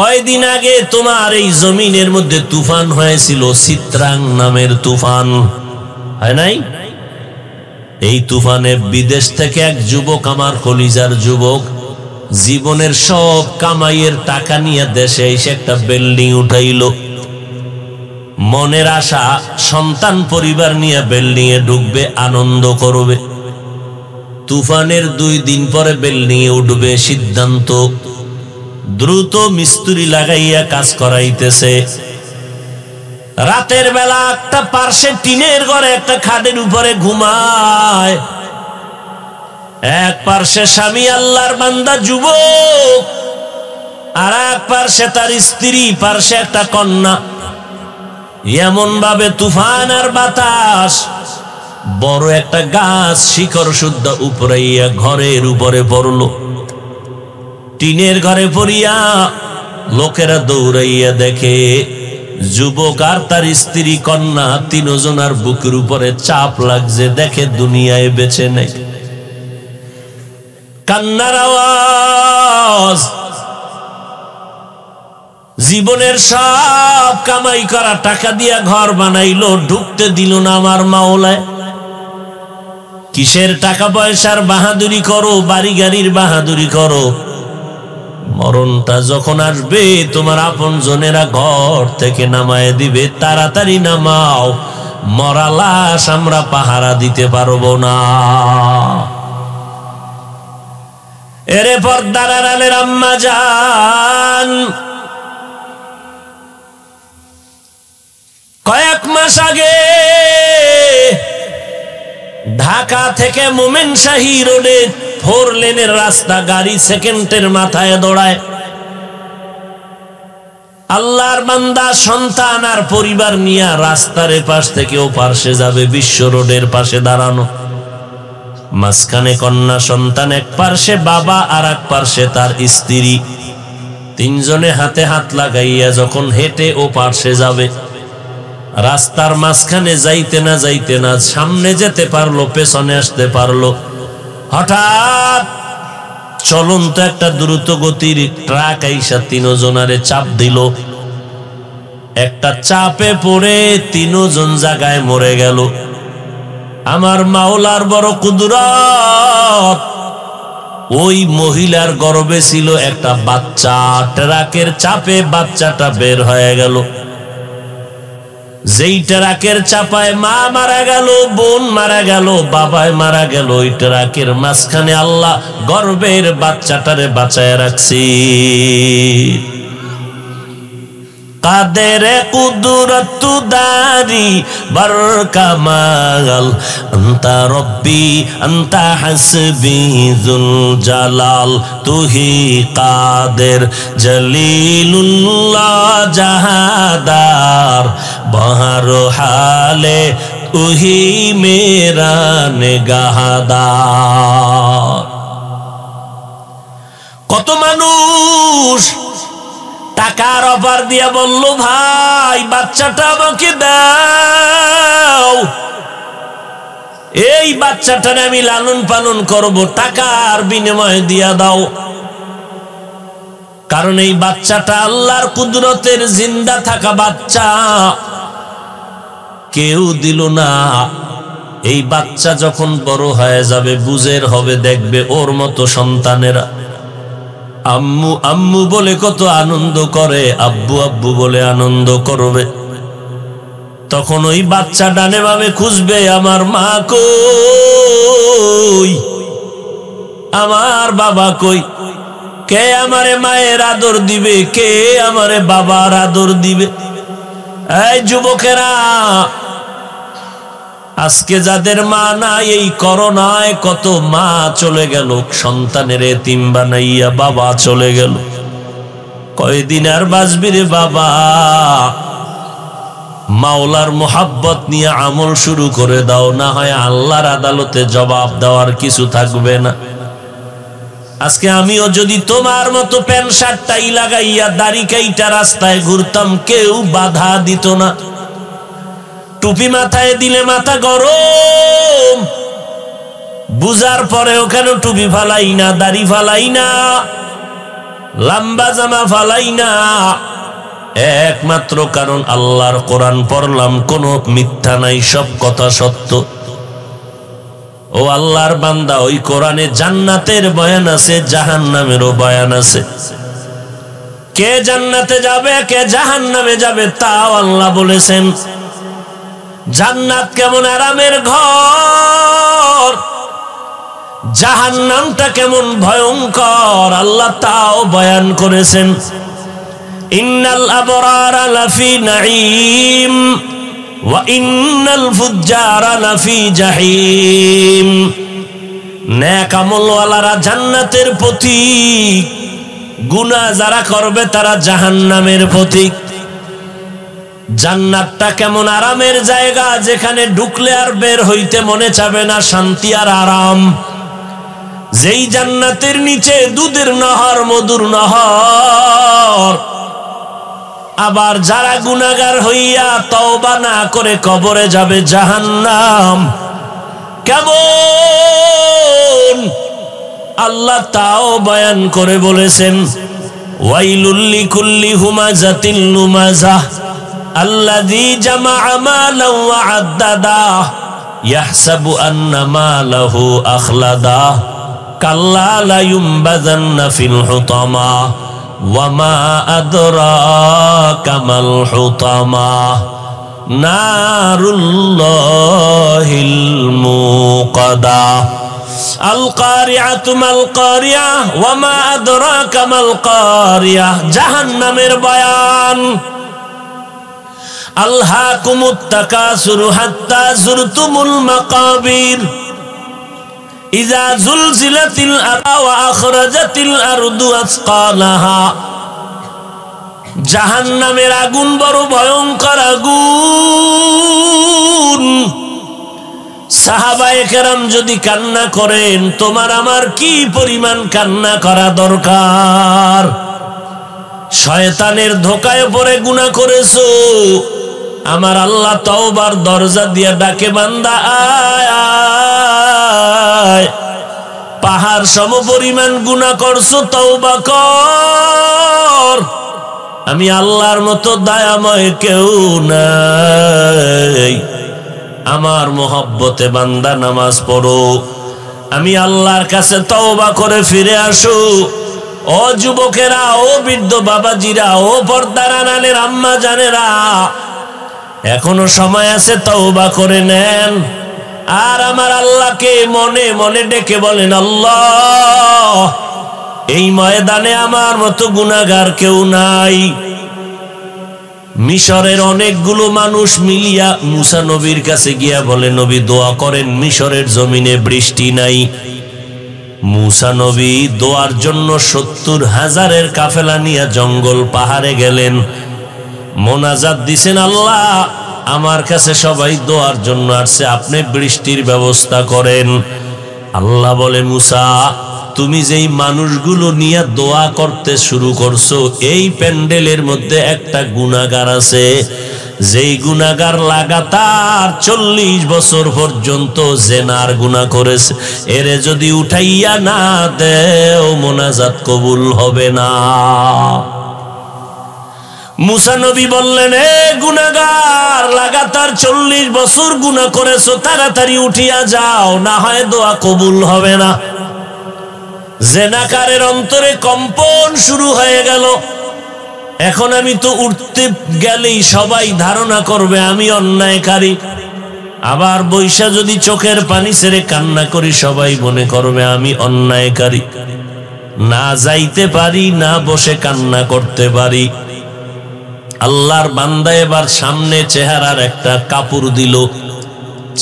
কয়দিন আগে তোমার এই জমিনের মধ্যে তুফান হয়েছিল, চিত্রাং নামের তুফান, হয় নাই? এই তুফানে বিদেশ থেকে এক যুবক, আমার কলিজার যুবক, জীবনের সব কামাইয়ের টাকা নিয়ে দেশে এসে একটা বিল্ডিং উঠাইল। মনের আশা সন্তান পরিবার নিয়ে বিল্ডিং এ ঢুকবে, আনন্দ করবে। তুফানের 2 দিন পরে বিল্ডিং এ উঠবে, সিদ্ধান্ত দ্রুত মিস্ত্রি লাগাইয়া কাজ করাইতেছে। রাতের বেলা একটা পার্শ্বে টিনের ঘরে একটা খাটের উপরে ঘুমায়, এক পার্শ্বে স্বামী আল্লাহর বান্দা যুবক, আর এক পার্শ্বে তার স্ত্রী, পার্শ্বে একটা কন্যা। এমন ভাবে তুফান আর বাতাস, বড় একটা গাছ শিকড় শুদ্ধ উপরাইয়া ঘরের উপরে পড়ল। টিনের ঘরে পড়িয়া লোকেরা দৌড়াইয়া দেখে যুবক আর তার স্ত্রী কন্যা 3 জনার বুকের উপরে চাপ লাগছে, দেখে দুনিয়ায় বেঁচে নেই। কান্নার আওয়াজ, জীবনের সব কামাই করা টাকা দিয়া ঘর বানাইলো, ঢুকতে দিল না আমার মাওলায়। কিসের টাকা পয়সার বাহাদুরি করো, বাড়ি গাড়ির বাহাদুরি করো, মরণটা যখন আসবে তোমার আপন জনেরা ঘর থেকে নামায় দিবে, তাড়াতাড়ি নামাও, মরা লাশ আমরা পাহারা দিতে পারবো না। এরে পর্দার আড়ালের আম্মা জান, কয়েক মাস আগে ঢাকা থেকে মোমেনশাহী রোডে 4 লেনের রাস্তা, গাড়ি সেকেন্ডের মাথায় দৌড়ায়। আল্লাহর বান্দা সন্তান আর পরিবার নিয়ে রাস্তার পাশ থেকে ও পাশে যাবে, বিশ্ব রোডের পাশে দাঁড়ানো, মাঝখানে কন্যা সন্তান, এক পাশে বাবা আর এক পাশে তার স্ত্রী। 3 জনে হাতে হাত লাগাইয়া যখন হেঁটে ও পাশে যাবে, রাস্তার মাঝখানে যাইতে না সামনে যেতে পারলো, পেছনে আসতে পারলো। হঠাৎ চলন্ত একটা দ্রুত গতির ট্রাক আইসা 3 জনারে চাপ দিল। একটা চাপে পড়ে 3 জন জায়গায় মরে গেল। আমার মাওলার বড় কুদরত, ওই মহিলার গর্ভে ছিল একটা বাচ্চা, ট্রাকের চাপে বাচ্চাটা বের হয়ে গেল। যেই ট্রাকের চাপায় মা মারা গেল, বোন মারা গেল, বাবায় মারা গেল, ওই ট্রাকের মাঝখানে আল্লাহ গর্ভের বাচ্চাটারে বাঁচায় রাখছি। কাদের কুদরত দারি বার কামাল, আনতা রব্বি আনতা হাসবি যুল জালাল, তুহি কাদের জলিলুল্লাহ জাহাদার, বহর হালে তুহি মেরা নেগাহদার। কত মানুষ টাকার অফার দিয়া বলল, ভাই বাচ্চাটা আমাকে দাও, এই বাচ্চাটার আমি লালন পালন করব, টাকার বিনিময়ে দিয়া দাও। কারণ এই বাচ্চাটা আল্লাহর কুদরতের জিন্দা থাকা বাচ্চা, কেউ দিল না। এই বাচ্চা যখন বড় হয়ে যাবে, বুঝের হবে, দেখবে ওর মতো সন্তানেরা আম্মু আম্মু বলে কত আনন্দ করে, আব্বু আব্বু বলে আনন্দ করবে। তখন ওই বাচ্চা ডানে বামে খুঁজবে, আমার মা কই, আমার বাবা কই, কে আমারে মায়ের আদর দিবে, কে আমারে বাবার আদর দিবে। এই যুবকেরা, আজকে যাদের মা নাই, এই করোনায় কত মা চলে গেল, সন্তানের এতিম বানাইয়া বাবা চলে গেল। কয়দিন আর বাঁচবি রে বাবা? মাওলার মোহাব্বত নিয়ে আমল শুরু করে দাও, না হয় আল্লাহর আদালতে জবাব দেওয়ার কিছু থাকবে না। আজকে আমিও যদি তোমার মতো প্যান্ট শার্টটাই লাগাইয়া দাড়ি কাইটা রাস্তায় ঘুরতাম, কেউ বাধা দিত না। টুপি মাথায় দিলে মাথা গরম, বুঝার পরেও কেন টুপি ফালাই না, দাড়ি ফালাই না? লম্বা জামা ফালাই না, একমাত্র কারণ আল্লাহর কোরআন পড়লাম, কোনো মিথ্যা নাই, সব কথা সত্য। ও আল্লাহর বান্দা, ওই কোরআনে জান্নাতের বয়ান আছে, জাহান্নামেরও বয়ান আছে। কে জান্নাতে যাবে কে জাহান্নামে যাবে তাও আল্লাহ বলেছেন। জান্নাত কেমন আরামের ঘর, জাহান্নামটা কেমন ভয়ঙ্কর আল্লাহ তাও বয়ান করেছেন। ইন্নাল আবরারা লাফি নাঈম ওয়া ইন্নাল ফুজ্জারা লাফি জাহিম। নেক আমলওয়ালারা জান্নাতের পথিক, গুনাহ যারা করবে তারা জাহান্নামের পথিক। জান্নাতটা কেমন আরামের জায়গা, যেখানে ঢুকলে আর বের হইতে মনে চাবে না, শান্তি আর আরাম। যেই জান্নাতের নিচে দুধের নহর, মধুর নহর। আবার যারা গুনাহগার হইয়া তওবা না করে কবরে যাবে, জাহান্নাম কেমন আল্লাহ তাও বয়ান করে বলেছেন। ওয়াইলুল লিকুল্লি হুমাযাতিন লুমাযাহ আল্লাযী জামাআ মালান ওয়া আদ্দাদা ইয়াহসাবু আন্না মালাহু আখলাদা কাল্লা লা ইউনবাযান্না ফিল হুতামা ওয়া মা আদরাকা মাল হুতামা নারুল্লাহিল মুকাদা আল কারিআতু মাল কারিয়া ওয়া মা আদরাকা মাল কারিয়া। জাহান্নামের বয়ান। আলহাকুমুত তাকাসুরু হাত্তা যুরতুমুল মাকাবির ইযা যুলজিলাতিল আরদু ওয়া আখরাজাতিল আরদু আসকালাহা। জাহান্নামের আগুন বড় ভয়ঙ্কর আগুন। সাহাবায়ে কেরাম যদি কান্না করেন, তোমার আমার কি পরিমাণ কান্না করা দরকার। শয়তানের ধোকায় পড়ে গুনাহ করেছো, আমার আল্লাহ তওবার দরজা দিয়া ডাকে, বান্দা আয় আয়। পাহাড় সম পরিমাণ গুনাহ করছো, তওবা কর। আমি আল্লাহর মতো দয়াময় কেউ নাই। আমার মোহব্বতে বান্দা নামাজ পড়ো, আমি আল্লাহর কাছে তওবা করে ফিরে আসো। ও যুবকেরা, ও বৃদ্ধ বাবাজিরা, ও পর্দার আড়ালের আম্মা জানেরা, এখনো সময় আছে, তওবা করে নেন। আর আমার আল্লাহকে মনে মনে ডেকে বলেন, আল্লাহ এই ময়দানে আমার মতো গুনাহগার কেউ নাই। মিশরের অনেকগুলো মানুষ মিলিয়া মুসা নবীর কাছে গিয়া বলে, নবী দোয়া করেন, মিশরের জমিনে বৃষ্টি নাই। মুসা নবী দোয়ার জন্য ৭০,০০০ কাফেলা নিয়ে জঙ্গল পাহাড়ে গেলেন, মোনাজাত দিছেন, আল্লাহ আমার কাছে সবাই দোয়ার জন্য আসছে, আপনি বৃষ্টির ব্যবস্থা করেন। আল্লাহ বলে, মুসা তুমি যেই মানুষগুলো নিয়ে দোয়া করতে শুরু করছো, এই প্যান্ডেলের মধ্যে একটা গুনাহগার আছে, যেই গুনাহগার লাগাতার ৪০ বছর পর্যন্ত জিনার গুনাহ করেছে। এরে যদি উঠাইয়া না দেও, মোনাজাত কবুল হবে না। মুসা নবী বললেন, এ গুনাহগার, লাগাতার ৪০ বছর গুনাহ করেছো, তাড়াতাড়ি উঠিয়া যাও, না হয় দোয়া কবুল হবে না। জিনাকারের অন্তরে কম্পন শুরু হয়ে গেল। এখন আমি তো উঠতে গেলেই সবাই ধারণা করবে আমি অন্যায়কারী। আবার বৈশা যদি চোখের পানি ছেড়ে কান্না করি, সবাই মনে করবে আমি অন্যায়কারী। না যাইতে পারি, না বসে কান্না করতে পারি। আল্লাহর বান্দা এবার সামনে চেহারার একটা কাপড় দিল,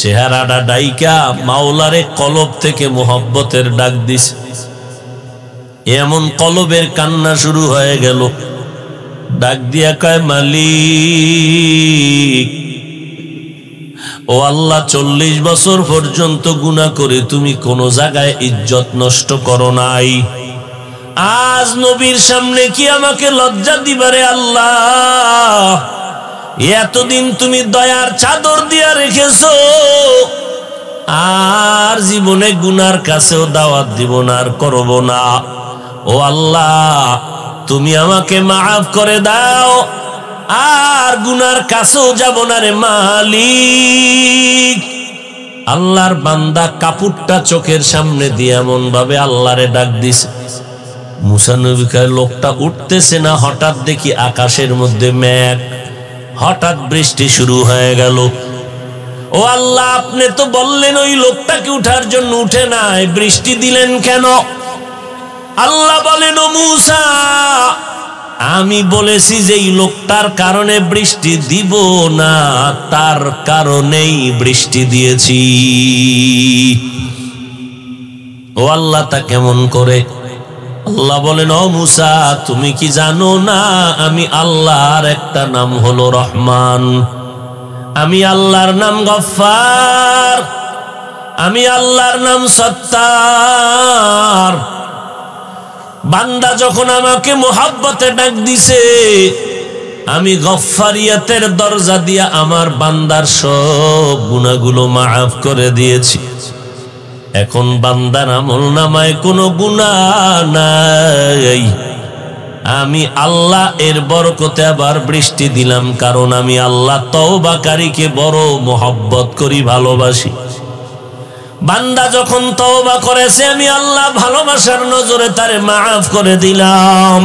চেহারাটা ডাইকা মাওলারে কলব থেকে মোহব্বতের ডাক দিস। এমন কলবের কান্না শুরু হয়ে গেল। ডাক দিয়া কয়, মালিক ও আল্লাহ, ৪০ বছর পর্যন্ত গুনাহ করে তুমি কোন জায়গায় ইজ্জত নষ্ট করো নাই। আজ নবীর সামনে কি আমাকে লজ্জা দিবারে আল্লাহ? এতদিন তুমি দয়ার চাদর দিয়া রেখেছো, আর জীবনে গুনার কাছেও দাওয়াত দিব না, আর করব না। ও ও আল্লাহ তুমি আমাকে মাফ করে দাও, আর গুনার কাছেও যাব না রে মালিক। আল্লাহর বান্দা কাপড়টা চোখের সামনে দিয়ে এমন ভাবে আল্লাহরে ডাক দিছে, মুসা নবী কয় লোকটা উঠতেছে না, হঠাৎ দেখি আকাশের মধ্যে মেঘ, হঠাৎ বৃষ্টি শুরু হয়ে গেল। ও আল্লাহ আপনি তো বললেন ওই লোকটাকে উঠার জন্য, উঠে নাই, বৃষ্টি দিলেন কেন? আল্লাহ বলেন ও মুসা আমি বলেছি যে এই লোকটার কারণে বৃষ্টি দিব না, তার কারণেই বৃষ্টি দিয়েছি। ও আল্লাহ তা কেমন করে? আল্লাহ বলেন ও মুসা তুমি কি জানো না আমি আল্লাহর একটা নাম হলো রহমান, আমি আল্লাহর নাম গফফার, আমি আল্লাহর নাম সত্তার। বান্দা যখন আমাকে মোহাব্বতে ডাক দিছে, আমি গফফারিয়াতের দরজা দিয়া আমার বান্দার সব গুনাহগুলো মাফ করে দিয়েছি। এখন বান্দার আমলনামায় কোনো গুনাহ নাই, আমি আল্লাহ এর বরকতে আবার বৃষ্টি দিলাম, কারণ আমি আল্লাহ তওবাকারীকে বড় মোহাব্বত করি, ভালোবাসি। বান্দা যখন তওবা করেছে আমি আল্লাহ ভালোবাসার নজরে তারে মাফ করে দিলাম।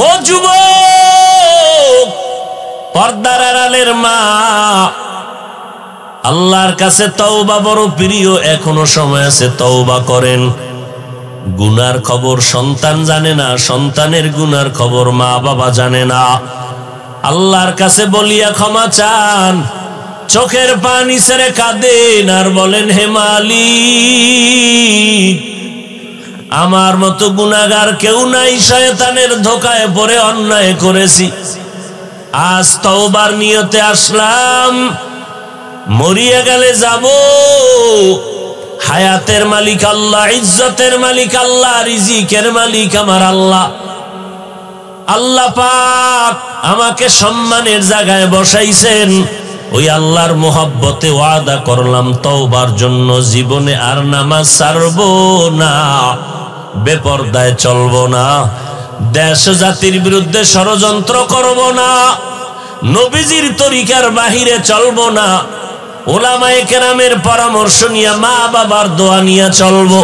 ও যুবক, পর্দার আড়ালের মা, আল্লাহর কাছে তওবা বড় প্রিয়, এখনো সময় আছে, তওবা করেন। গুনার খবর সন্তান জানে না, সন্তানের গুনার খবর মা বাবা জানে না। আল্লাহর কাছে বলিয়া ক্ষমা চান, চোখের পানি ছেড়ে কাঁদেন আর বলেন হে মালিক আমার মতো গুনাহগার কেউ নাই, শয়তানের ধোকায় পড়ে অন্যায় করেছি, আজ তওবার নিয়তে আসলাম, মরিয়া গেলে যাব। হায়াতের মালিক আল্লাহ, ইজ্জতের মালিক আল্লাহ, রিজিকের মালিক আমার আল্লাহ। আল্লাহ পাক আমাকে সম্মানের জায়গায় বসাইছেন, ওই আল্লাহর মোহাব্বতে ওয়াদা করলাম তওবার জন্য জীবনে আর নামাজ ছাড়বো না, বেপরদায় চলবো না, দেশ জাতির বিরুদ্ধে ষড়যন্ত্র করব না, নবীজির তরিকার বাহিরে চলবো না, ওলামায়ে কেরামের পরামর্শ নিয়ে মা বাবার দোয়া নিয়ে চলবো।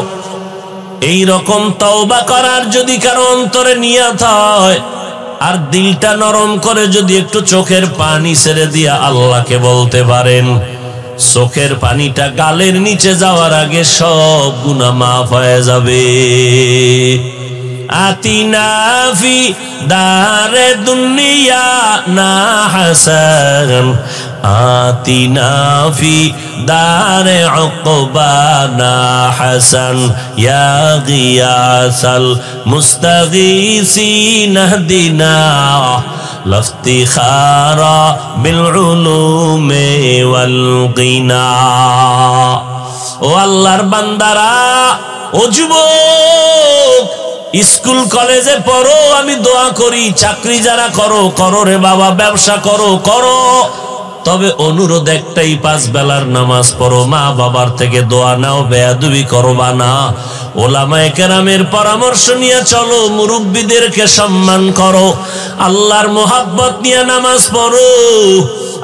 এই রকম তওবা করার যদি কারো অন্তরে নিয়ত হয়, আর দিলটা নরম করে যদি একটু চোখের পানি ছেড়ে দিয়া আল্লাহকে বলতে পারেন, চোখের পানিটা গালের নিচে যাওয়ার আগে সব গুনাহ মাফ হয়ে যাবে। আতিনা ফি দারে দুনিয়া না হাসান, আতিনা ফি দারে উকবানা হাসান, ইয়া গিয়াসাল মুস্তাগীসিন ইহদিনা লাফতিখারা বিল উলুমি ওয়াল গিনা। ও আল্লাহর বান্দারা, ও যুবক, স্কুল কলেজে পড়ো, আমি দোয়া করি, চাকরি যারা করো করো রে বাবা, ব্যবসা করো করো, তবে অনুরোধ একটাই, 5 বেলার নামাজ পড়ো, মা বাবার থেকে দোয়া নাও, বেয়াদবি করবা না, ওলামায়ে কেরামের পরামর্শ নিয়ে চলো, মুরব্বীদেরকে সম্মান করো, আল্লাহর মোহাব্বত নিয়ে নামাজ পড়ো,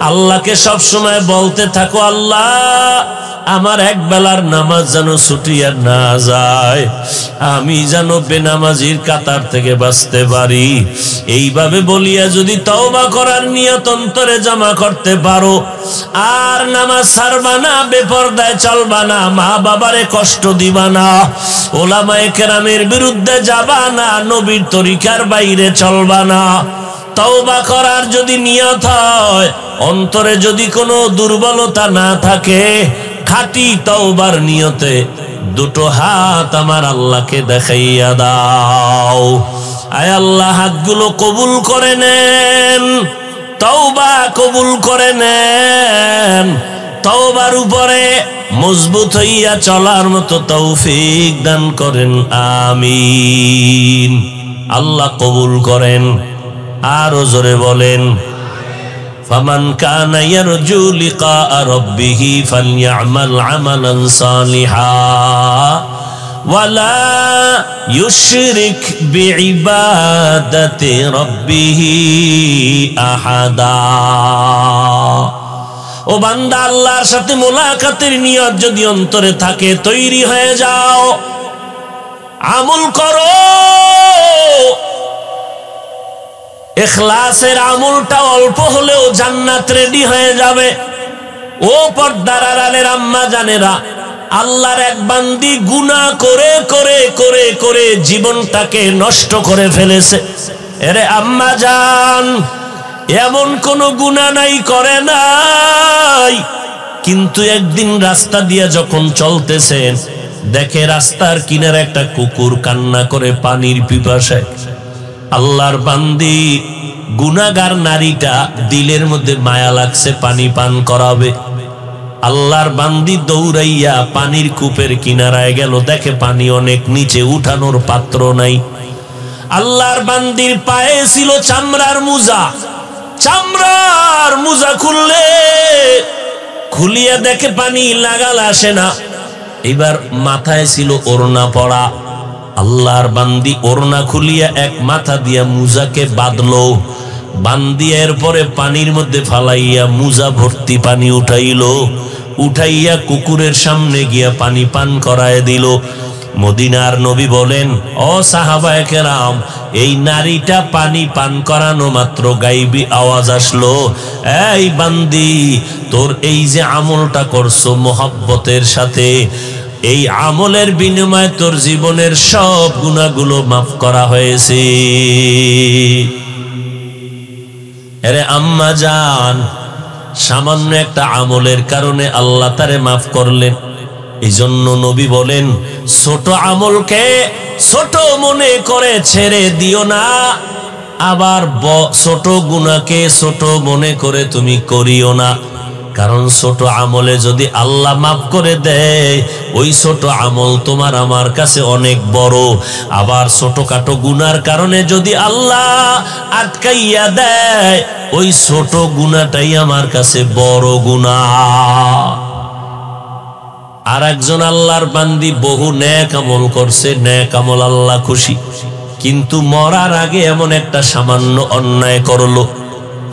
আল্লাহকে সব সময় বলতে থাকো আল্লাহ আমার এক বেলার নামাজ যেন ছুটিয়া না যায়, আমি যেন বেনামাজির কাতার থেকে বাঁচতে পারি। এইভাবে বলিয়া যদি তওবা করার নিয়ত অন্তরে জমা করতে পারো, আর নামাজ ছাড়বা না, বেপরদায় চলবা না, মা বাবারে কষ্ট দিবা না, ওলামায়ে কেরামের বিরুদ্ধে যাবা না, নবীর তরিকার বাইরে চলবা না, তওবা করার যদি নিয়ত হয়, অন্তরে যদি কোনো দুর্বলতা না থাকে, খাঁটি তওবার নিয়তে দুটো হাত আমার আল্লাহকে দেখাইয়া দাও। আয় আল্লাহ হাতগুলো কবুল করে নেন, তওবা কবুল করে নেন, তওবার উপরে মজবুত হইয়া চলার মতো তৌফিক দান করেন, আমিন। আল্লাহ কবুল করেন। আরো জোরে বলেন, ফামান কানা ইয়ারজু লিকা রাব্বিহি ফালইআমাল আমালান সালিহা ওয়ালা ইউশরিক বিইবাদাতি রাব্বিহি আহাদা। ও বান্দা, আল্লাহর সাথে মোলাকাতের নিয়ত যদি অন্তরে থাকে, তৈরি হয়ে যাও, আমল করো। ইখলাসের আমলটা অল্প হলেও জান্নাত রেডি হয়ে যাবে। ও পর্দার আড়ালের আম্মা জানেরা, আল্লাহর এক বান্দি গুনাহ করে করে করে করে জীবনটাকে নষ্ট করে ফেলেছে। এরে আম্মা জান, এমন কোন গুনাহ নাই করে নাই, কিন্তু একদিন রাস্তা দিয়ে যখন চলতেছেন, দেখে রাস্তার কিনারে একটা কুকুর কান্না করে পানির পিপাসায়। আল্লাহর বান্দি গুনাহগার নারীটা দিলের মধ্যে মায়া লাগছে, পানি পান করাবে। আল্লাহর বান্দি দৌড়াইয়া পানির কূপের কিনারায় গেল, দেখে পানি অনেক নিচে, উঠানোর পাত্র নাই। আল্লাহর বান্দির পায়ে ছিল চামড়ার মুজা, চামড়ার মুজা খুলিয়া দেখে পানি লাগাল আসে না। এবার মাথায় ছিল ওড়না পড়া। আল্লাহর বান্দি ওড়না খুলিয়া এক মাথা দিয়া মুজাকে বাঁধলো, বান্দিয়া এরপরে পানির মধ্যে ফালাইয়া মুজা ভর্তি পানি উঠাইয়া কুকুরের সামনে গিয়া পানি পান করায় দিল। মদিনার নবী বলেন, ও সাহাবায়ে কেরাম, এই নারীটা পানি পান করানো মাত্র গাইবি আওয়াজ আসলো, এই বান্দি, তোর এই যে আমলটা করছো মোহাব্বতের সাথে, এই আমলের বিনিময়ে তোর জীবনের সব গুনাহগুলো মাফ করা হয়েছে। আরে আম্মা জান, সামান্য একটা আমলের কারণে আল্লাহ তারে মাফ করলেন। এই জন্য নবী বলেন, ছোট আমলকে ছোট মনে করে ছেড়ে দিও না, আবার ছোট গুনাহকে ছোট মনে করে তুমি করিও না। কারণ ছোট আমলে যদি আল্লাহ মাফ করে দেয়, ওই ছোট আমল তোমার আমার কাছে অনেক বড়। আবার ছোটখাটো গুনার কারণে যদি আল্লাহ আটকাইয়া দেয়, ওই ছোট গুনাহটাই আমার কাছে বড় গুনাহ। আর একজন আল্লাহর বান্দি বহু নেক আমল করছে, নেক আমল আল্লাহ খুশি, কিন্তু মরার আগে এমন একটা সামান্য অন্যায় করলো।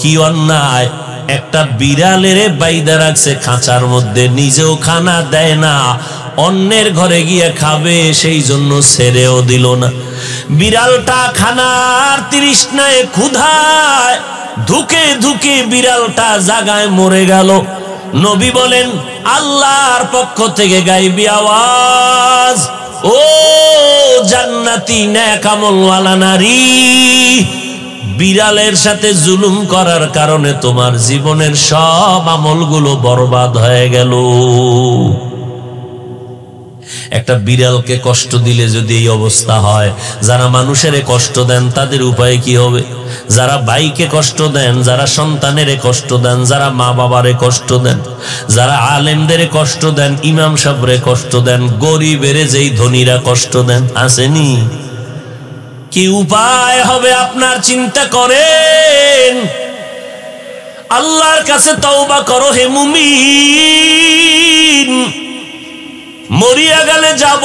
কি অন্যায়? একটা বিড়ালের বাইদা রাখছে খাঁচার মধ্যে, নিজেও খানা দেয় না, অন্যের ঘরে গিয়ে খাবে, সেই জন্য ছেড়েও দিল না। বিড়ালটা খানার তৃষ্ণায় ক্ষুধায় ধুকে ধুকে বিড়ালটা জাগায় মরে গেল। নবী বলেন, আল্লাহর পক্ষ থেকে গায়বী আওয়াজ, ও জান্নাতি নেক আমলওয়ালা নারী, বিড়ালের সাথে জুলুম করার কারণে তোমার জীবনের সব আমলগুলো বরবাদ হয়ে গেল। একটা বিড়ালকে কষ্ট দিলে যদি এই অবস্থা হয়, যারা মানুষের কষ্ট দেন তাদের উপায় কি হবে? যারা ভাইকে কষ্ট দেন, যারা সন্তানের কষ্ট দেন, যারা মা বাবারে কষ্ট দেন, যারা আলেমদের কষ্ট দেন, ইমাম সাহেবরে কষ্ট দেন, গরিবের যেই ধনীরা কষ্ট দেন, আসেনি? কি উপায় হবে আপনার চিন্তা করেন। আল্লাহর কাছে তওবা করো হে মুমিন। মরিয়া গেলে যাব,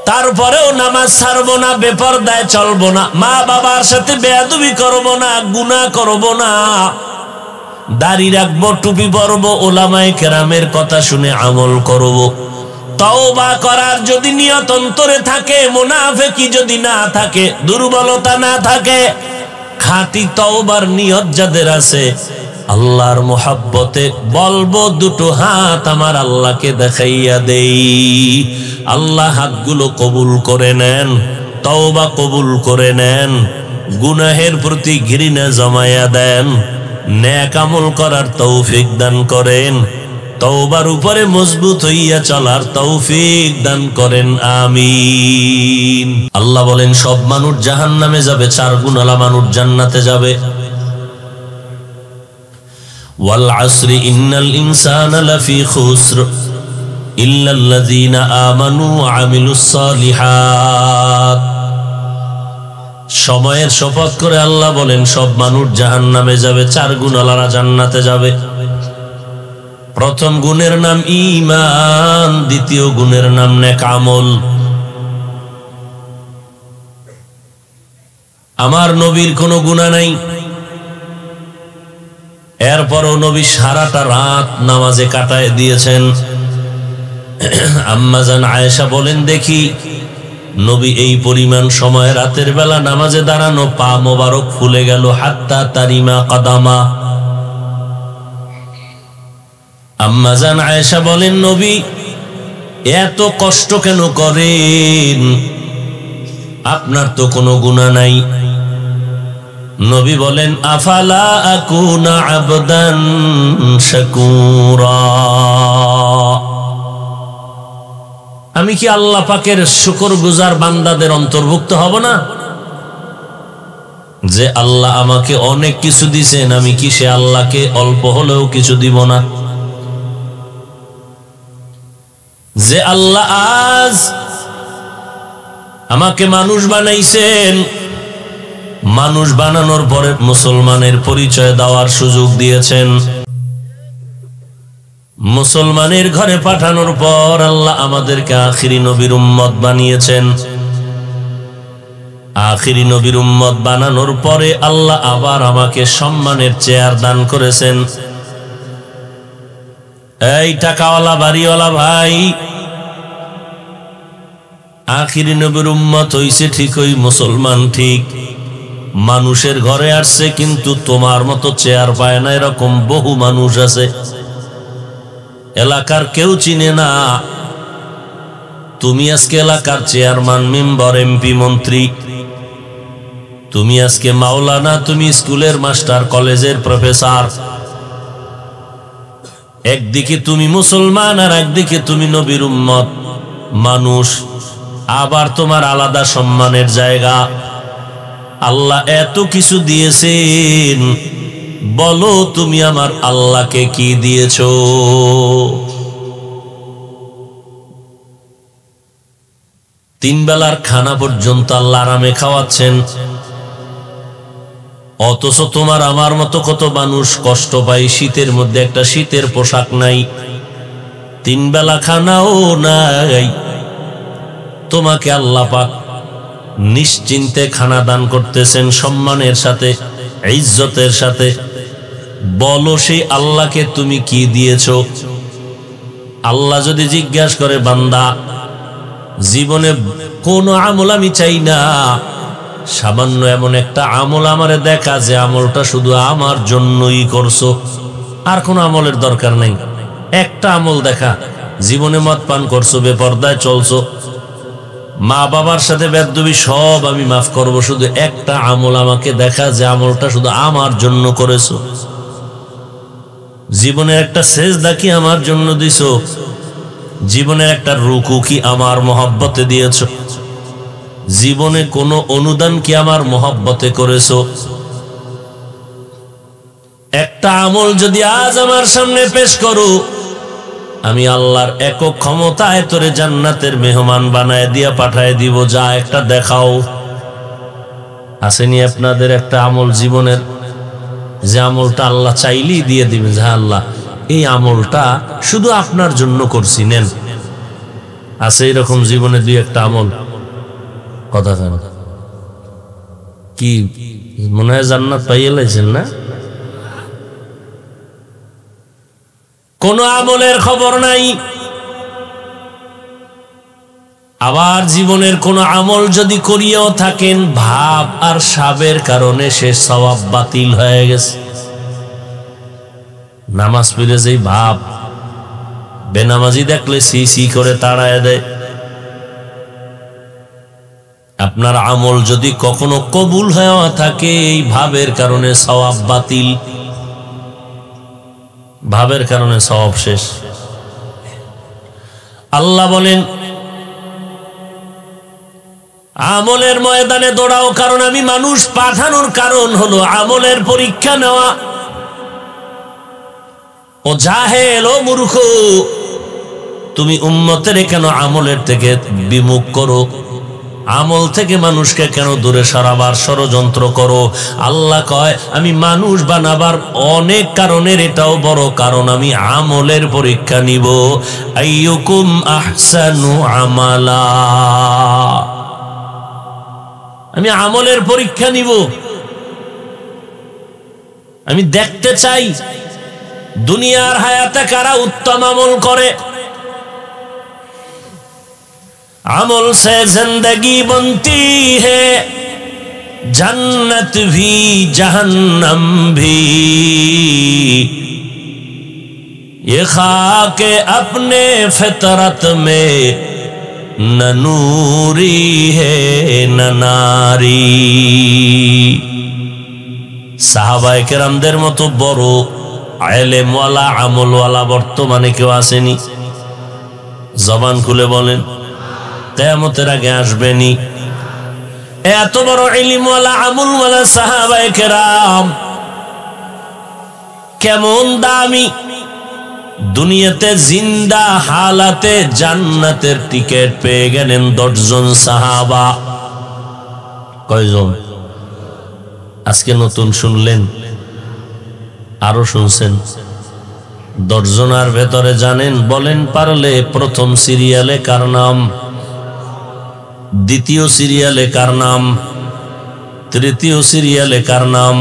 তারপরেও নামাজ ছাড়বো না, বেপরদায় চলবো না, মা বাবার সাথে বেয়াদবি করবো না, গুনাহ করবো না, দাড়ি রাখবো, টুপি পরবো, ওলামায়ে কেরামের কথা শুনে আমল করবো। তওবা করার যদি নিয়ত অন্তরে থাকে, মুনাফিকি যদি না থাকে, দুর্বলতা না থাকে, খাঁটি তওবার নিয়ত যাদের আছে, আল্লাহর মোহাব্বতে বলবো দুটো হাত আমার আল্লাহকে দেখাইয়া দেই। আল্লাহ হাতগুলো কবুল করে নেন, তওবা কবুল করে নেন, গুনাহের প্রতি ঘৃণা জমায়া দেন, নেক আমল করার তৌফিক দান করেন, তওবার উপরে মজবুত হইয়া চলার তৌফিক দান করেন, আমিন। আল্লাহ বলেন, সব মানুষ জাহান্নামে যাবে, 4 গুণওয়ালা মানুষ জান্নাতে যাবে। ওয়াল আসরি ইন্নাল ইনসানা লাফি খুসর ইল্লাল্লাযীনা আমানু ওয়া আমিলুস সালিহাত। সময়ের শপথ করে আল্লাহ বলেন, সব মানুষ জাহান্নামে যাবে, 4 গুণওয়ালারা জান্নাতে যাবে। প্রথম গুণের নাম ঈমান, দ্বিতীয় গুণের নাম নেক আমল। আমার নবীর কোনো গুনাহ নাই, এরপরও নবী সারাটা রাত নামাজে কাটায় দিয়েছেন। আম্মা জান আয়েশা বলেন, দেখি নবী এই পরিমাণ সময় রাতের বেলা নামাজে দাঁড়ানো, পা মোবারক ফুলে গেল, হাত্তা তারিমা কাদামা। আম্মা জান আয়েশা বলেন, নবী এত কষ্ট কেন করেন? আপনার তো কোনো গুনাহ নাই। নবী বলেন, আফালা আকুনা আবদান শাকুরা, আমি কি আল্লাহ পাকের শুকরগুজার বান্দাদের অন্তর্ভুক্ত হব না? যে আল্লাহ আমাকে অনেক কিছু দিয়েছেন, আমি কি সে আল্লাহকে অল্প হলেও কিছু দিব না? যে আল্লাহ আজ আমাকে মানুষ বানাইছেন, মানুষ বানানোর পরে মুসলমানের পরিচয় দেওয়ার সুযোগ দিয়েছেন, মুসলমানের ঘরে পাঠানোর পর আল্লাহ আমাদেরকে আখিরি নবীর উম্মত বানিয়েছেন। আখিরি নবীর উম্মত বানানোর পরে আল্লাহ আবার আমাকে সম্মানের চেয়ার দান করেছেন। এই টাকাওয়ালা বাড়িওয়ালা ভাই, আখিরি নবীর উম্মত হইছে ঠিকই, মুসলমান ঠিক, মানুষের ঘরে আসছে, কিন্তু তোমার মতো চেয়ার পায় না এরকম বহু মানুষ আছে। এলাকার কেউ চিনে না, তুমি আজকে এলাকার চেয়ারম্যান, মেম্বার, এমপি, মন্ত্রী, তুমি আজকে মাওলানা, তুমি স্কুলের মাস্টার, কলেজের প্রফেসর। একদিকে তুমি মুসলমান আর একদিকে তুমি নবীর উম্মত মানুষ, আবার তোমার আলাদা সম্মানের জায়গা। আল্লাহ এত কিছু দিয়েছেন, বলো তুমি আমার আল্লাহকে কি দিয়েছো? তিন বেলার খানা পর্যন্ত আল্লাহ আরামে খাওয়াচ্ছেন, অথচ তোমার আমার মতো কত মানুষ কষ্ট পায়, শীতের মধ্যে একটা শীতের পোশাক নাই, তিন বেলা খানাও নাই। তোমাকে আল্লাহ পাক নিশ্চিন্তে খানা দান করতেছেন, সম্মানের সাথে, ইজ্জতের সাথে। বলো সেই আল্লাহকে তুমি কি দিয়েছো? আল্লাহ যদি জিজ্ঞাসা করে, বান্দা জীবনে কোন আমল আমি চাই না, সামান্য এমন একটা আমল আমারে দেখা যে আমলটা শুধু আমার জন্যই করছো, আর কোন আমলের দরকার নেই। একটা আমল দেখা, জীবনে মদ পান করছো, বেপরদায় চলছো, মা বাবার সাথে বেয়াদবি সব আমি মাফ করব, শুধু একটা আমল আমাকে দেখা যে আমলটা শুধু আমার জন্য করেছো। জীবনের একটা সেজদা কি আমার জন্য দিছো? জীবনের একটা রুকু কি আমার মহব্বতে দিয়েছো? জীবনে কোনো অনুদান কি আমার মহব্বতে করেছো? একটা আমল যদি আজ আমার সামনে পেশ করো, আমি আল্লাহর একক ক্ষমতায় তোরে জান্নাতের মেহমান বানায় দিয়া পাঠায় দিব, যা একটা দেখাও। আসেনি আপনাদের একটা আমল জীবনের, যে আমলটা আল্লাহ চাইলেই দিয়ে দিবেন, যে আল্লাহ এই আমলটা শুধু আপনার জন্য করছি, নেন? আছে এরকম জীবনে দুই একটা আমল? কথা জানো কি মনে হয় জান্নাত পাইয়ে লাইছেন না? কোন আমলের খবর নাই। আবার জীবনের কোন আমল যদি করিয়াও থাকেন, ভাব আর সাবের কারণে সে সওয়াব বাতিল হয়ে গেছে। নামাজ পড়ে যেই ভাব, বেনামাজি দেখলে সি সি করে তাড়ায় দেয়। আপনার আমল যদি কখনো কবুল হওয়া থাকে, এই ভাবের কারণে সওয়াব বাতিল, ভাবের কারণে সওয়াব শেষ। আল্লাহ বলেন, আমলের ময়দানে দৌড়াও, কারণ আমি মানুষ পাঠানোর কারণ হলো আমলের পরীক্ষা নেওয়া। ও জাহেল, ও মূর্খ, তুমি উম্মতের কেন আমলের থেকে বিমুখ করো? আমল থেকে মানুষকে কেন দূরে সরাবার ষড়যন্ত্র করো? আল্লাহ কয় আমি মানুষ বানাবার অনেক কারণের এটাও বড় কারণ, আমি আমলের পরীক্ষা নিব। আইয়ুকুম আহসানু আমালা, আমি আমলের পরীক্ষা নিব। আমি দেখতে চাই দুনিয়ার হায়াতে কারা উত্তম আমল করে। আমল से जिंदगी बनती है, जन्नत भी जहन्नम भी, ये खाके अपने फितरत में न नूरी है न नारी। সাহাবায়ে কেরামদের মতো বড় ইলমওয়ালা আমলওয়ালা বর্তমানে কেউ আসেনি? জবান খুলে বলেন, কিয়ামতের আগে আসবেনি। এত বড় ইলমওয়ালা আমলওয়ালা সাহাবায়ে কেরাম কেমন দামি, দুনিয়াতে জিন্দা হালাতে জান্নাতের টিকিট পেয়ে গেলেন 10 জন সাহাবা। কয়জন? আজকে নতুন শুনলেন, আরো শুনছেন? 10 জনের ভেতরে জানেন, বলেন পারলে প্রথম সিরিয়ালে কার নাম, দ্বিতীয় সিরিয়ালে কার নাম, তৃতীয় সিরিয়ালে কার নাম,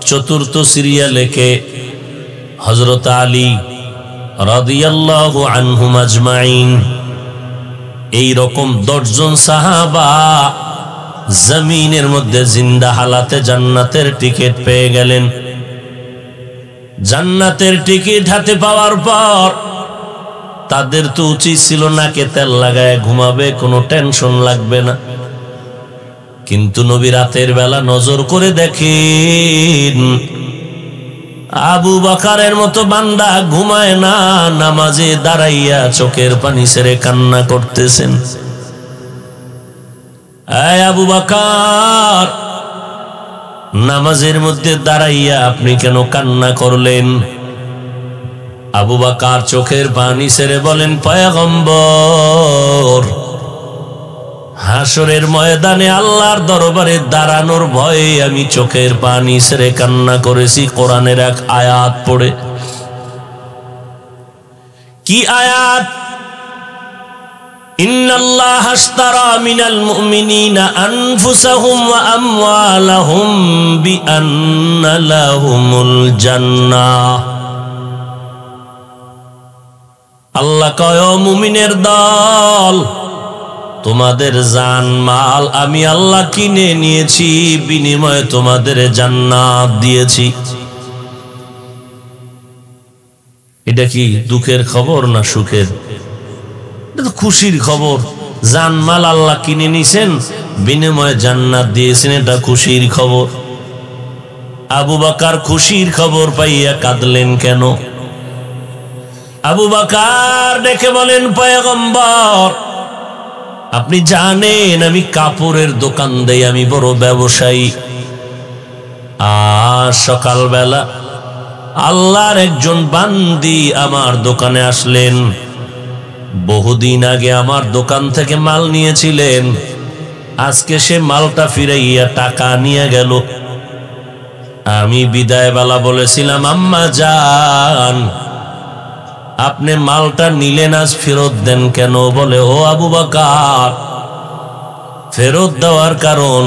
চতুর্থ সিরিয়ালে কে? হযরত আলী রাদিয়াল্লাহু আনহুম আজমাইন। এই রকম 10 জন সাহাবা জমিনের মধ্যে জিন্দা হালাতে জান্নাতের টিকিট পেয়ে গেলেন। জান্নাতের টিকিট হাতে পাওয়ার পর তাদের তো উচিত ছিল নাকে তেল লাগায় ঘুমাবে, কোনো টেনশন লাগবে না। কিন্তু নবী রাতের বেলা নজর করে দেখেন আবু বকরের মতো বান্দা ঘুমায় না, নামাজে দাঁড়াইয়া চোখের পানি ছেড়ে কান্না করতেছেন। এই আবু বকর, নামাজের মধ্যে দাঁড়াইয়া আপনি কেন কান্না করলেন? আবু বকর চোখের পানি ছেড়ে বলেন, পয়গম্বর, হাসরের ময়দানে আল্লাহর দরবারে দাঁড়ানোর ভয়ে আমি চোখের পানি ছেড়ে কান্না করেছি কোরআনের এক আয়াত পড়ে। কি আয়াত? ইন্নাল্লাহা আশতারা মিনাল মুমিনিনা আনফুসাহুম ওয়া আমওয়ালাহুম বিআন্না লাহুমুল জান্নাহ। আল্লাহ কয়, ও মুমিনের দল, তোমাদের জান মাল আমি আল্লাহ কিনে নিয়েছি, বিনিময়ে তোমাদের জান্নাত দিয়েছি। এটা কি দুঃখের খবর না সুখের? এটা তো খুশির খবর। জান মাল আল্লাহ কিনে নিছেন, বিনিময়ে জান্নাত দিয়েছেন, এটা খুশির খবর। আবু বকর খুশির খবর পাইয়া কাঁদলেন কেন? আবু বকর ডেকে বলেন, পয়গম্বর, আপনি জানেন আমি কাপড়ের দোকান দেই, আমি বড় ব্যবসায়ী। আর সকালবেলা আল্লাহর একজন বান্দি আমার দোকানে আসলেন। বহুদিন আগে আমার দোকান থেকে মাল নিয়েছিলেন, আজকে সে মালটা ফিরাইয়া টাকা নিয়ে গেল। আমি বিদায় বেলা বলেছিলাম, আম্মা জান, আপনি মালটা নিলেন, আজ ফেরত দেন কেন? বলে, ও আবু বকর, ফেরত দেওয়ার কারণ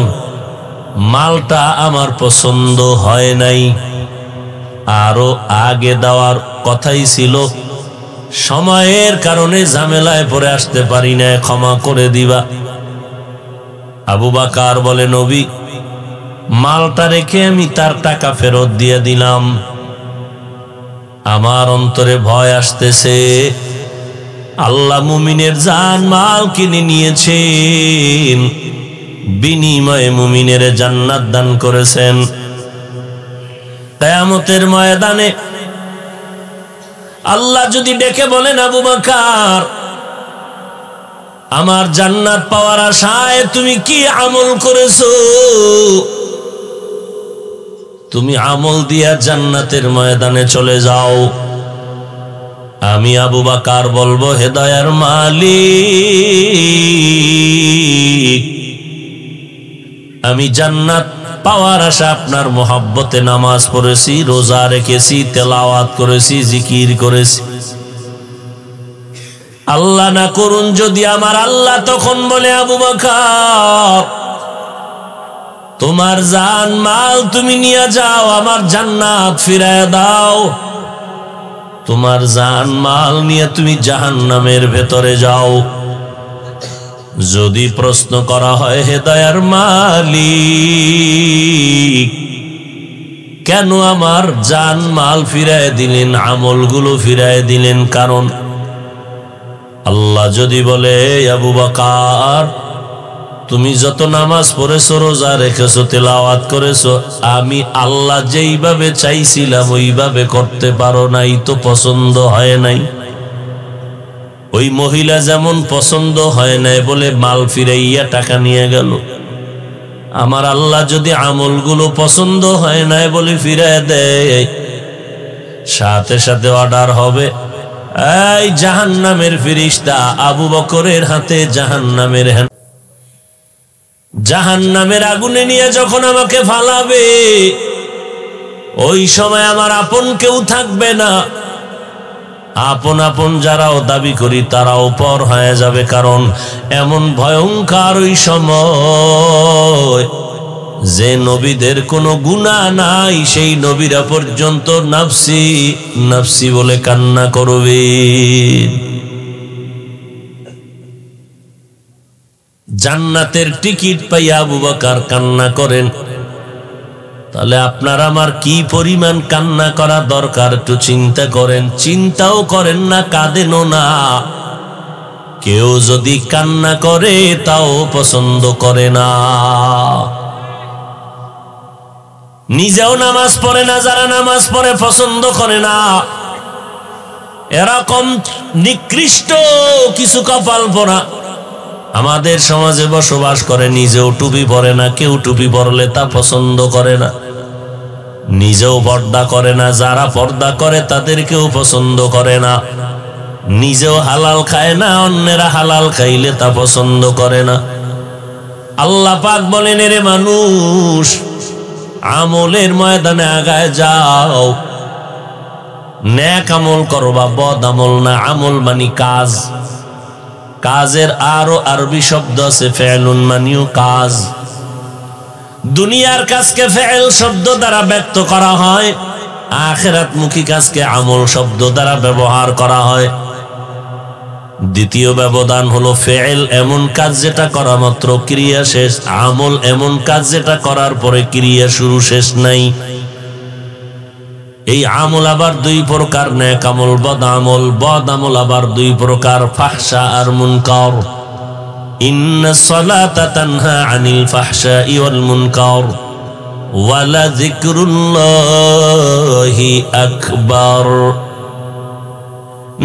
মালটা আমার পছন্দ হয় নাই, আরো আগে দেওয়ার কথাই ছিল, সময়ের কারণে ঝামেলায় পড়ে আসতে পারি না, ক্ষমা করে দিবা। আবু বকর বলে, নবী, মালটা রেখে আমি তার টাকা ফেরত দিয়ে দিলাম। আমার অন্তরে ভয় আসতেছে, আল্লাহ মুমিনের জান মাল কিনে নিয়েছেন, বিনিময়ে মুমিনের জান্নাত দান করেছেন। কিয়ামতের ময়দানে আল্লাহ যদি ডেকে বলেন, আবু বকর, আমার জান্নাত পাওয়ার আশায় তুমি কি আমল করেছো? তুমি আমল দিয়া জান্নাতের ময়দানে চলে যাও। আমি আবু বকর বলবো, হে দয়ার মালিক, আমি জান্নাত পাওয়ার আশা আপনার মোহাব্বতে নামাজ পড়েছি, রোজা রেখেছি, তেলাওয়াত করেছি, জিকির করেছি। আল্লাহ না করুন যদি আমার আল্লাহ তখন বলে, আবু বকর তোমার জান মাল তুমি নিয়ে যাও, আমার জান্নাত ফিরায় দাও। তোমার জান মাল নিয়ে তুমি জাহান্নামের ভেতরে যাও। যদি প্রশ্ন করা হয়, হে দয়ার মালিক, কেন আমার জান মাল ফিরায় দিলেন, আমলগুলো ফিরায় দিলেন? কারণ আল্লাহ যদি বলে, আবু বকর তুমি যত নামাজ পড়েছো, রোজা রেখেছো, তেলাওয়াত করেছো, আমি আল্লাহ যেইভাবে চাইছিলাম ওইভাবে করতে পারো নাই, তো পছন্দ হয় নাই। ওই মহিলা যেমন পছন্দ হয় নাই বলে মাল ফিরাইয়া টাকা নিয়ে গেল, আমার আল্লাহ যদি আমলগুলো পছন্দ হয় নাই বলে ফিরায় দেয়, সাথে সাথে অর্ডার হবে, এই জাহান্নামের ফেরেশতা আবু বকরের হাতে জাহান্নামের আগুনে নিয়ে যখন আমাকে ফালাবে, ওই সময় আমার আপন কেউ থাকবে না। আপন আপন যারাও দাবি করি তারাও পর হয়ে যাবে। কারণ এমন ভয়ঙ্কর ওই সময় যে নবীদের কোনো গুনাহ নাই, সেই নবীরা পর্যন্ত নাফসি নাফসি বলে কান্না করবে। জান্নাতের টিকিট পাইয়া আবু বকর কান্না করেন, তাহলে আপনার আমার কি পরিমাণ কান্না করা দরকার একটু চিন্তা করেন। চিন্তাও করেন না, কাঁদেনও না। কেউ যদি কান্না করে তাও পছন্দ করে না। নিজেও নামাজ পড়ে না, যারা নামাজ পড়ে পছন্দ করে না। এরকম নিকৃষ্ট কিছু কপাল পোড়া আমাদের সমাজে বসবাস করে, নিজেও টুপি পরে না, কেউ টুপি পরলে তা পছন্দ করে না, নিজেও পর্দা করে না, যারা পর্দা করে তাদেরকেও পছন্দ করে না, নিজেও হালাল খায় না, অন্যেরা হালাল খাইলে তা পছন্দ করে না। আল্লাহ পাক বলেন, রে মানুষ, আমলের ময়দানে আগায় যাও, নেক আমল করবা, বদ আমল না। আমল মানি কাজ, কাজের আরো আরবি শব্দ আছে ফেলুন, মানিও কাজ। দুনিয়ার কাজকে ফেল শব্দ দ্বারা ব্যক্ত করা হয়, আখিরাতমুখী কাজকে আমল শব্দ দ্বারা ব্যবহার করা হয়। দ্বিতীয় ব্যবধান হলো ফেল এমন কাজ যেটা করা মাত্র ক্রিয়া শেষ, আমল এমন কাজ যেটা করার পরে ক্রিয়া শুরু শেষ নাই। এই আমল আবার দুই প্রকার, নেক আমল, বদ আমল। বদ আমল আবার দুই প্রকার, ফাহশা আর মুনকার। ইন্নাস সালাতা তানহা আনিল ফাহশাই ওয়াল মুনকার ওয়া লাযিকরুল্লাহি আকবার।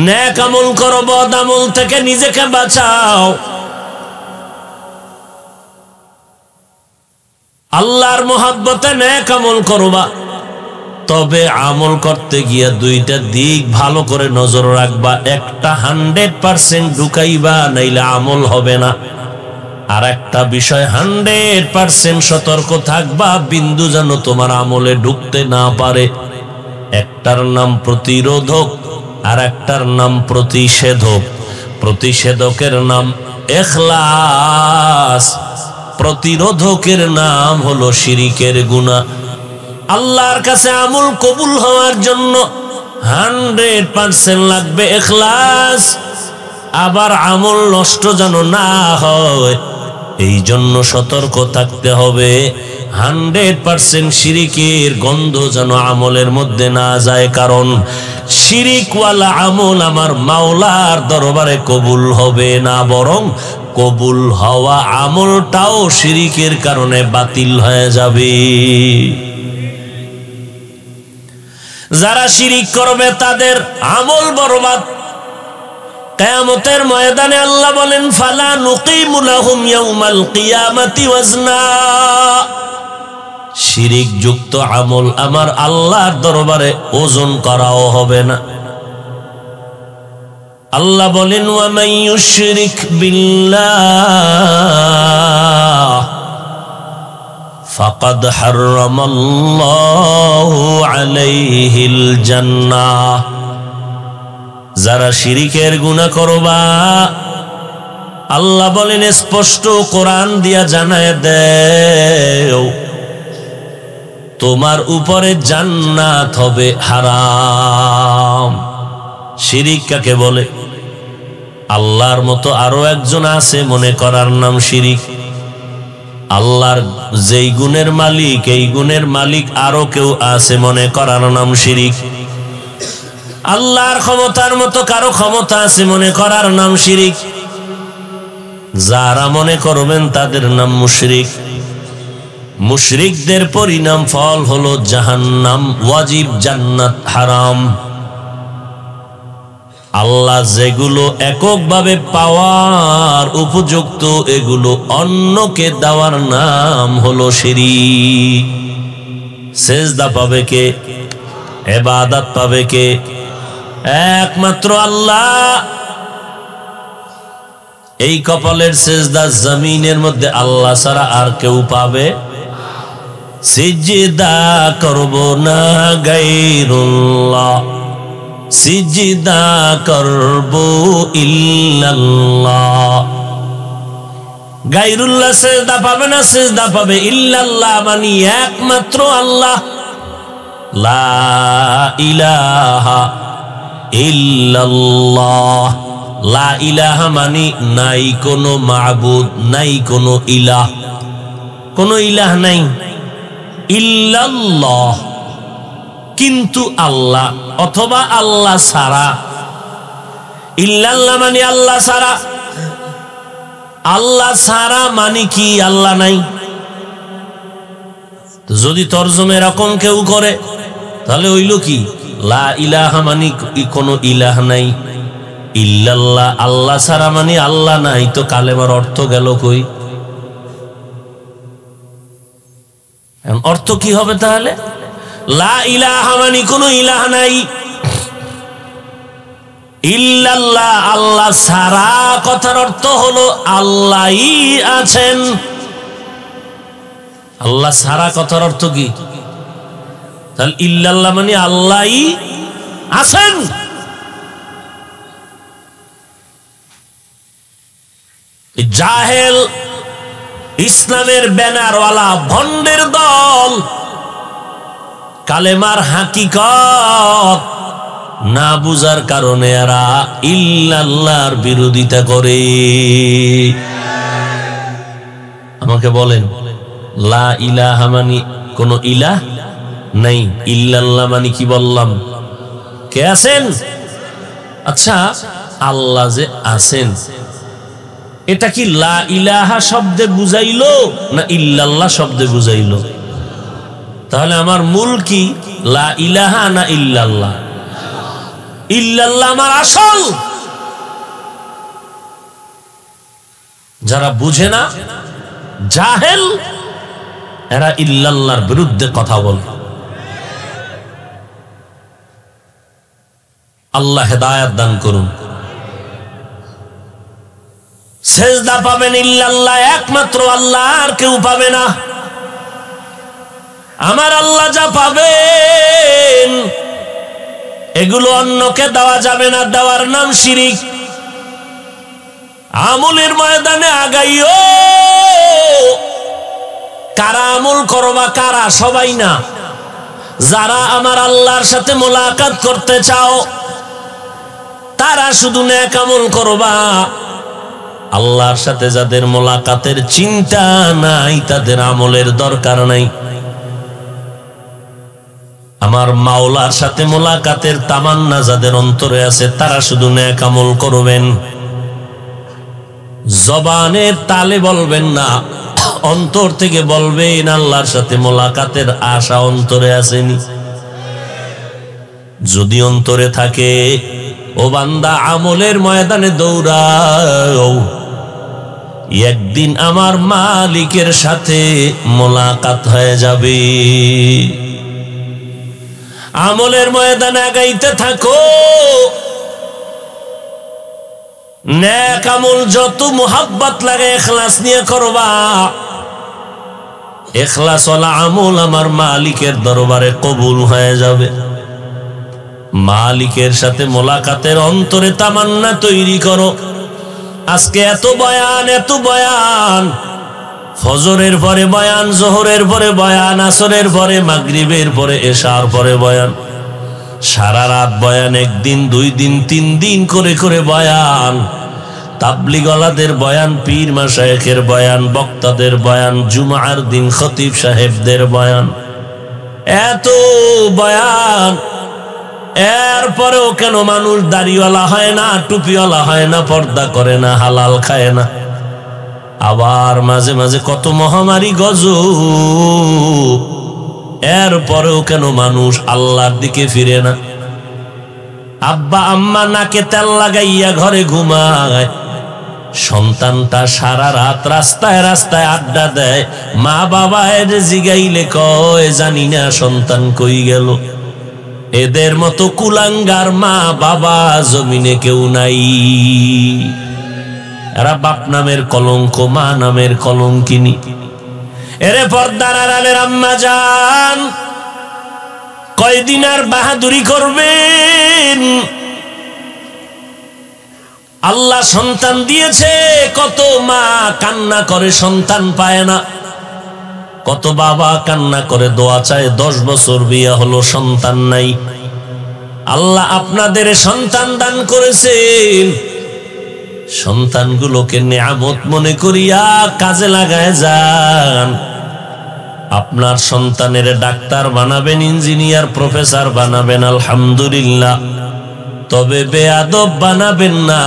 নেক আমল করো, বদ আমল থেকে নিজেকে বাঁচাও। আল্লাহর মহব্বতে নেক আমল করবা, তবে আমল করতে গিয়া দুইটা দিক ভালো করে নজর রাখবা। একটা 100% ঢুকাইবা, নাইলে আমল হবে না। আর একটা বিষয় 100% সতর্ক থাকবা, বিন্দু যেন তোমার আমলে ঢুকতে না পারে। একটার নাম প্রতিরোধক আর একটার নাম প্রতিষেধক। প্রতিষেধকের নাম ইখলাস, প্রতিরোধকের নাম হলো শিরিকের গুনাহ। আল্লাহর কাছে আমল কবুল হওয়ার জন্য 100% লাগবে ইখলাস। আবার আমল নষ্ট যেন না হয়, এই জন্য সতর্ক থাকতে হবে। 100% শিরিকের গন্ধ যেন আমলের মধ্যে না যায়। কারণ শিরিকওয়ালা আমল আমার মাওলার দরবারে কবুল হবে না, বরং কবুল হওয়া আমলটাও শিরিকের কারণে বাতিল হয়ে যাবে। যারা শিরিক করবে তাদের আমল বরবাদ। কিয়ামতের ময়দানে আল্লাহ বলেন, ফালা নুকিমু লাহুম ইয়াউমাল কিয়ামাতি ওয়াজনা। শিরিক যুক্ত আমল আমার আল্লাহর দরবারে ওজন করাও হবে না। আল্লাহ বলেন ওয়া মান ইউশরিক বিল্লাহ ফাকাদ হারামাল্লাহু আলাইহিল জান্নাহ। যারা শিরিকের গুনাহ করবা আল্লাহ বলেন স্পষ্ট কোরআন দিয়া জানায় দেও তোমার উপরে জান্নাত হবে হারাম। শিরিক কাকে বলে? আল্লাহর মতো আরো একজন আছে মনে করার নাম শিরিক। আল্লাহর যেই গুণের মালিক এই গুণের মালিক আরো কেউ আছে মনে করার নাম শিরিক। আল্লাহর ক্ষমতার মতো কারো ক্ষমতা আছে মনে করার নাম শিরিক। যারা মনে করবেন তাদের নাম মুশরিক। মুশরিকদের পরিণাম ফল হলো জাহান্নাম, ওয়াজিব জান্নাত হারাম। আল্লাহ যেগুলো এককভাবে পাওয়ার উপযুক্ত এগুলো অন্যকে দেওয়ার নাম হলো শিরিক। সেজদা পাবে কে? ইবাদত পাবে কে? একমাত্র আল্লাহ। এই কপালের সেজদা জমিনের মধ্যে আল্লাহ ছাড়া আর কেউ পাবে? সিজদা করব না গায়রুল্লাহ, সিজদা করব ইল্লাল্লাহ। গায়রুল্লাহ সেজদা পাবে না, সেজদা পাবে ইল্লাল্লাহ মানে একমাত্র আল্লাহ। লা ইলাহা ইল্লাল্লাহ। লা ইলাহা মানে নাই কোনো মাবুদ, নাই কোনো ইলাহ, কোনো ইলাহ নাই। ইল্লাল্লাহ কিন্তু আল্লাহ অথবা আল্লাহ ছাড়া। ইল্লাল্লাহ মানে আল্লাহ ছাড়া। আল্লাহ ছাড়া মানে কি আল্লাহ নাই? যদি তরজমা এরকম কেউ করে তাহলে হইল কি? লা ইলাহা মানে কোনো ইলাহ নাই, ইল্লাল্লাহ আল্লাহ ছাড়া মানে আল্লাহ নাই। তো কালেমার অর্থ গেল কই? অর্থ কি হবে তাহলে? লা ইলাহা মানে কোনো ইলাহ নাই, ইল্লাল্লাহ আল্লাহ ছাড়া কথার অর্থ হলো আল্লাহই আছেন। আল্লাহ ছাড়া কথার অর্থ কি? তাহলে ইল্লাল্লাহ মানে আল্লাহই আছেন। জাহেল ইসলামের ব্যানারওয়ালা ভণ্ডের দল কালেমার হাকিকত না বুঝার কারণে এরা ইল্লাল্লাহর বিরোধিতা করে। আমাকে বলেন, লা ইলাহা মানে কোন ইলাহ নাই, ইল্লাল্লাহ মানে কি বললাম? কে আছেন? আচ্ছা, আল্লাহ যে আছেন এটা কি লা ইলাহা শব্দে বুঝাইলো না ইল্লাল্লাহ শব্দে বুঝাইলো? তাহলে আমার মূল কি, লা ইলাহা না ইল্লাল্লাহ? ইল্লাল্লাহ আমার আসল। যারা বুঝে না, জাহেল, এরা ইল্লাল্লাহর বিরুদ্ধে কথা বলে। আল্লাহ হেদায়েত দান করুন। সেজদা পাবেন ইল্লাল্লাহ, একমাত্র আল্লাহ, আর কেউ পাবে না। আমার আল্লাহ যা পাবেন এগুলো অন্যকে দেওয়া যাবে না, দেওয়ার নাম শিরিক। আমলের ময়দানে আগাইও, কারা আমল করবা, কারা? সবাই না। যারা আমার আল্লাহর সাথে মোলাকাত করতে চাও তারা শুধু নেক আমল করবা। আল্লাহর সাথে যাদের মোলাকাতের চিন্তা নাই তাদের আমলের দরকার নাই। আমার মাওলার সাথে মোলাকাতের তামান্না যাদের অন্তরে আছে তারা শুধু নেক আমল করবেন। জবানের তালে বলবেন না, অন্তর থেকে বলবেন আল্লাহর সাথে মোলাকাতের আশা অন্তরে আসেনি। যদি অন্তরে থাকে, ও বান্দা আমলের ময়দানে দৌড়াও, একদিন আমার মালিকের সাথে মোলাকাত হয়ে যাবে। আমলের ময়দানে আগাইতে থাকো, নেক আমল যত মুহাব্বত লাগে ইখলাস নিয়ে করবা। ইখলাস ওয়ালা আমল আমার মালিকের দরবারে কবুল হয়ে যাবে। মালিকের সাথে মোলাকাতের অন্তরে তামান্না তৈরি করো। আজকে এত বয়ান, ফজরের পরে বয়ান, জোহরের পরে বয়ান, আসরের পরে, মাগরিবের পরে, এশার পরে বয়ান, সারা রাত বয়ান, একদিন, 2 দিন, 3 দিন করে করে বয়ান, তাবলিগওয়ালাদের বয়ান, পীর মাশায়েখের বয়ান, বক্তাদের বয়ান, জুমার দিন খতিব সাহেবদের বয়ান, এত বয়ান। এরপরেও কেন মানুষ দাড়িওয়ালা হয় না, টুপিওয়ালা হয় না, পর্দা করে না, হালাল খায় না? আবার মাঝে মাঝে কত মহামারী গজব, এরপরেও কেন মানুষ আল্লাহর দিকে ফিরে না? আব্বা আম্মা নাকে তেল লাগাইয়া ঘরে ঘুমায়, সন্তানটা সারা রাত রাস্তায় রাস্তায় আড্ডা দেয়, মা বাবা এর জিগাইলে কয় জানি না সন্তান কই গেল। এদের মতো কুলাঙ্গার মা বাবা জমিনে কেউ নাই। এরা বাপ নামের কলঙ্ক, মা নামের কলঙ্কিনী। এরে পর্দার আড়ালের আম্মা জান, কয়দিন আর বাহাদুরি করবেন? আল্লাহ সন্তান দিয়েছে, কত মা কান্না করে সন্তান পায় না, কত বাবা কান্না করে দোয়া চায়, 10 বছর বিয়ে হলো সন্তান নাই। আল্লাহ আপনাদের সন্তান দান করেছেন, সন্তানগুলোকে নিয়ামত মনে করিয়া কাজে লাগায় যান। আপনার সন্তানের ডাক্তার বানাবেন, ইঞ্জিনিয়ার, প্রফেসর বানাবেন, আলহামদুলিল্লাহ। তবে বেয়াদব বানাবেন না।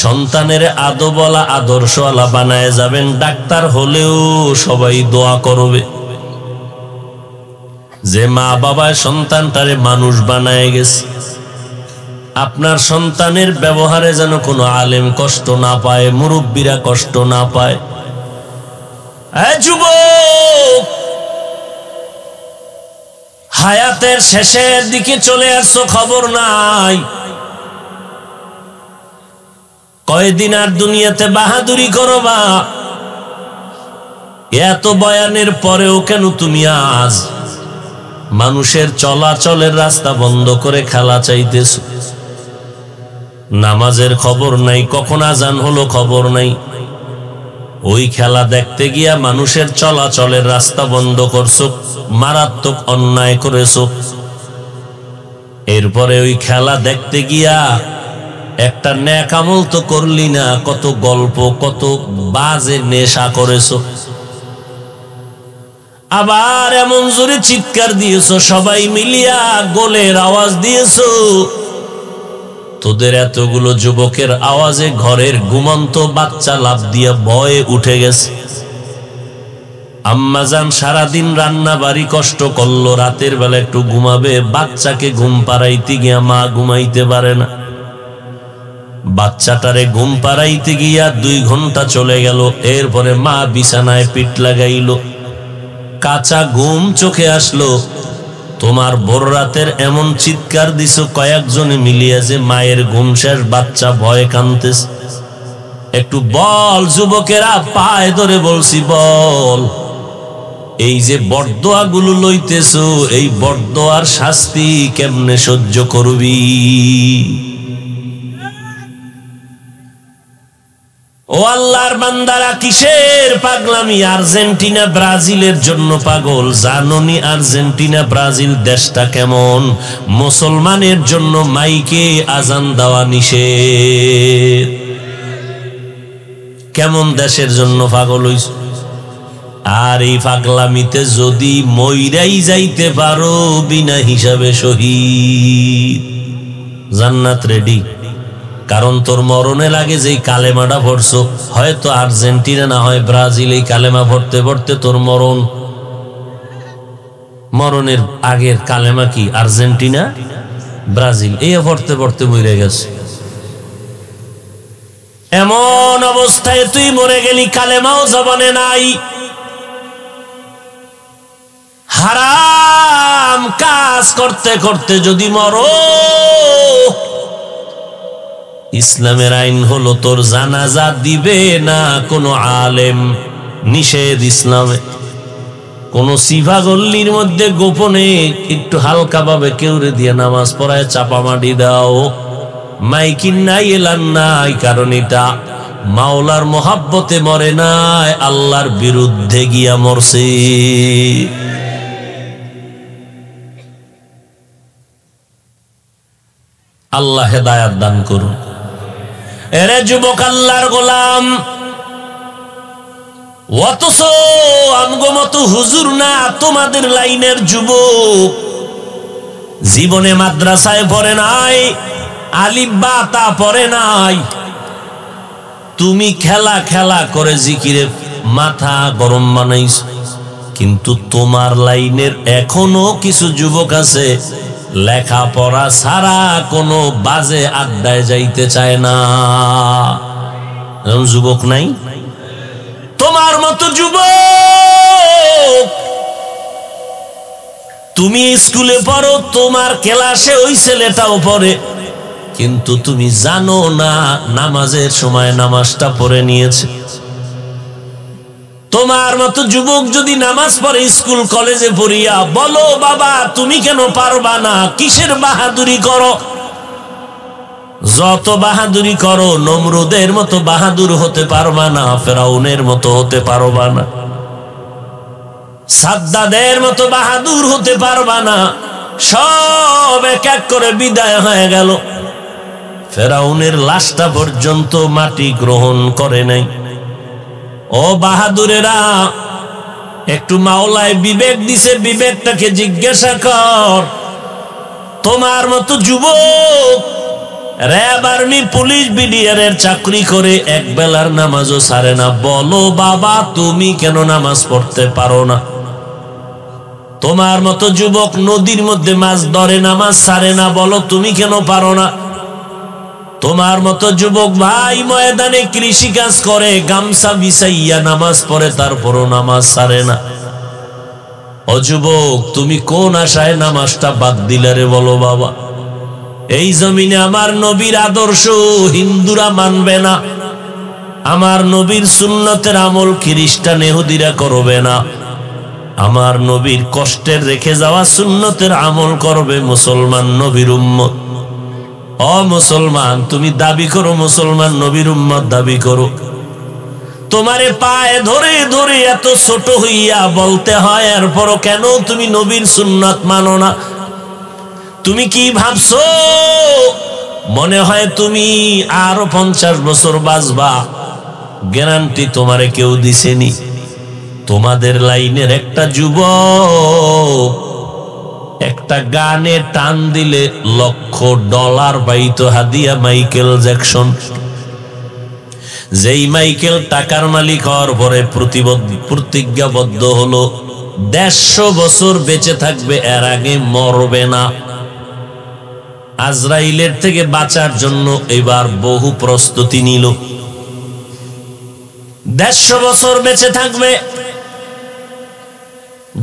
সন্তানের আদবওয়ালা, আদর্শওয়ালা বানায় যাবেন। ডাক্তার হলেও সবাই দোয়া করবে যে মা বাবায় সন্তানটারে মানুষ বানায় গেছে। আপনার সন্তানের ব্যবহারে যেন কোনো আলেম কষ্ট না পায়, মুরব্বীরা কষ্ট না পায়। যুবক, হায়াতের শেষের দিকে চলে আসছো, খবর নাই। কয়দিন আর দুনিয়াতে বাহাদুরি করবা? এত বয়ানের পরেও কেন তুমি আজ মানুষের চলাচলের রাস্তা বন্ধ করে খেলা চাইতেছ? নামাজের খবর নাই, কখন আজান হলো খবর নাই। ওই খেলা দেখতে গিয়া মানুষের চলাচলের রাস্তা বন্ধ করছো, মারাত্মক অন্যায় করেছো। এরপরে ওই খেলা দেখতে গিয়া একটা নেক আমল তো করলি না, কত গল্প, কত বাজে নেশা করেছো। আবার এমন জোরে চিৎকার দিয়েছো, সবাই মিলিয়া গোলের আওয়াজ দিয়েছো। তোদের এতগুলো যুবকের আওয়াজে ঘরের ঘুমন্ত বাচ্চা লাফ দিয়া ভয়ে উঠে গেছে। আম্মাজান সারাদিন রান্না বাড়ি কষ্ট করলো, রাতের বেলা একটু ঘুমাবে, বাচ্চাকে ঘুম পাড়াইতে গিয়া মা ঘুমাইতে পারে না। বাচ্চাটারে ঘুম পাড়াইতে গিয়া 2 ঘন্টা চলে গেল। এরপরে মা বিছানায় পিঠ লাগাইল, কাঁচা ঘুম চোখে আসলো। তোমার ভোর রাতের এমন চিৎকার দিছো কয়েকজনে মিলিয়ে যে মায়ের ঘুম শেষ, বাচ্চা ভয়ে কাঁদতেছে। একটু বল যুবকেরা, পায়ে ধরে বলছি বল, এই যে বরদোয়া গুলো লইতেছো, এই বরদোয়ার শাস্তি কেমনে সহ্য করবি? ও আল্লাহর বান্দারা, কিসের পাগলামি? আর্জেন্টিনা ব্রাজিলের জন্য পাগল। জানোনি আর্জেন্টিনা ব্রাজিল দেশটা কেমন? মুসলমানের জন্য মাইকে আজান দেওয়া নিষেধ। কেমন দেশের জন্য পাগল হইছ? আর এই পাগলামিতে যদি মইরাই যাইতে পারো, বিনা হিসাবে শহীদ, জান্নাত রেডি। কারণ তোর মরণে লাগে যেই কালেমাটা পড়ছো, হয়তো আর্জেন্টিনা না হয় ব্রাজিল, এই কালেমা পড়তে পড়তে তোর মরণের আগের কালেমা কি? আর্জেন্টিনা ব্রাজিল, এই পড়তে পড়তে মরে গেছে। এমন অবস্থায় তুই মরে গেলি, কালেমাও জবানে নাই। হারাম কাজ করতে করতে যদি মরো, ইসলামের আইন হলো তোর জানাজা দিবে না কোনো আলেম, নিষেধ ইসলামে। কোন সিভা গল্লির মধ্যে গোপনে একটু হালকা ভাবে কেউরে দিয়ে নামাজ পড়ায় চাপা মাটি দাও, মাইকিন নাই, এলান নাই, কারণ এটা মাওলার মোহাব্বতে মরে নাই, আল্লাহর বিরুদ্ধে গিয়া মরছে। আল্লাহ হেদায়াত দান করুন। এরে যুবক আল্লাহর গোলাম, অথচ আমগো মতো হুজুর না, তোমাদের লাইনের যুবক জীবনে মাদ্রাসায় পড়ে নাই, আলিফ বা তা পড়ে নাই। তুমি খেলা খেলা করে জিকিরে মাথা গরম বানাইছ, কিন্তু তোমার লাইনের এখনো কিছু যুবক আছে লেখাপড়া ছাড়া কোনো বাজে আড্ডায় যাইতে চায় না। এরকম যুবক নাই? তোমার মতো যুবক, তুমি স্কুলে পড়ো, তোমার ক্লাসে ওই ছেলেটাও পড়ে, কিন্তু তুমি জানো না নামাজের সময় নামাজটা পড়ে নিয়েছে। তোমার মতো যুবক যদি নামাজ পড়ে স্কুল কলেজে পড়িয়া, বলো বাবা তুমি কেন পারবা না? কিসের বাহাদুরি করো? যত বাহাদুরি করো নমরুদের মতো বাহাদুর হতে পারবা না, ফেরাউনের মতো হতে পারবা না, সাদ্দাদের মতো বাহাদুর হতে পারবা না। সব এক এক করে বিদায় হয়ে গেল, ফেরাউনের লাশটা পর্যন্ত মাটি গ্রহণ করে নাই। ও বাহাদুরেরা, একটু মাওলায় বিবেক দিছে, বিবেকটাকে জিজ্ঞাসা কর। তোমার মতো যুবক র‍্যাব, আর্মি, পুলিশ, বিডিআর এর চাকরি করে এক বেলার নামাজও ছাড়ে না, বলো বাবা তুমি কেন নামাজ পড়তে পারো না? তোমার মতো যুবক নদীর মধ্যে মাছ ধরে, নামাজ ছাড়ে না, বলো তুমি কেন পারো না? তোমার মতো যুবক ভাই ময়দানে কৃষি কাজ করে, গামছা বিছাইয়া নামাজ পড়ে, তারপরও নামাজ ছাড়ে না। ও যুবক, তুমি কোন আশায় নামাজটা বাদ দিলে বলো বাবা? এই জমিনে আমার নবীর আদর্শ হিন্দুরা মানবে না, আমার নবীর সুন্নতের আমল খ্রিস্টান ইহুদিরা করবে না, আমার নবীর কষ্টের রেখে যাওয়া সুন্নতের আমল করবে মুসলমান নবীর উম্মত। ও মুসলমান, তুমি দাবি করো মুসলমান, নবীর উম্মত দাবি করো, তোমারে পায়ে ধরে ধরে এত ছোট হইয়া বলতে হয়, এরপরও কেন তুমি নবীর সুন্নাত মানো না? তুমি কি ভাবছো মনে হয় তুমি আরো 50 বছর বাঁচবা? গ্যারান্টি তোমারে কেউ দিছেনি? তোমাদের লাইনের একটা যুবক একটা গানে টান দিলে $1,00,000 পাইত হাদিয়া, মাইকেল জ্যাকসন। যেই মাইকেল টাকার মালিক হওয়ার পরে প্রতিজ্ঞাবদ্ধ হলো 150 বছর বেঁচে থাকবে, এর আগে মরবে না। আজরাইলের থেকে বাঁচার জন্য এবার বহু প্রস্তুতি নিল, 150 বছর বেঁচে থাকবে।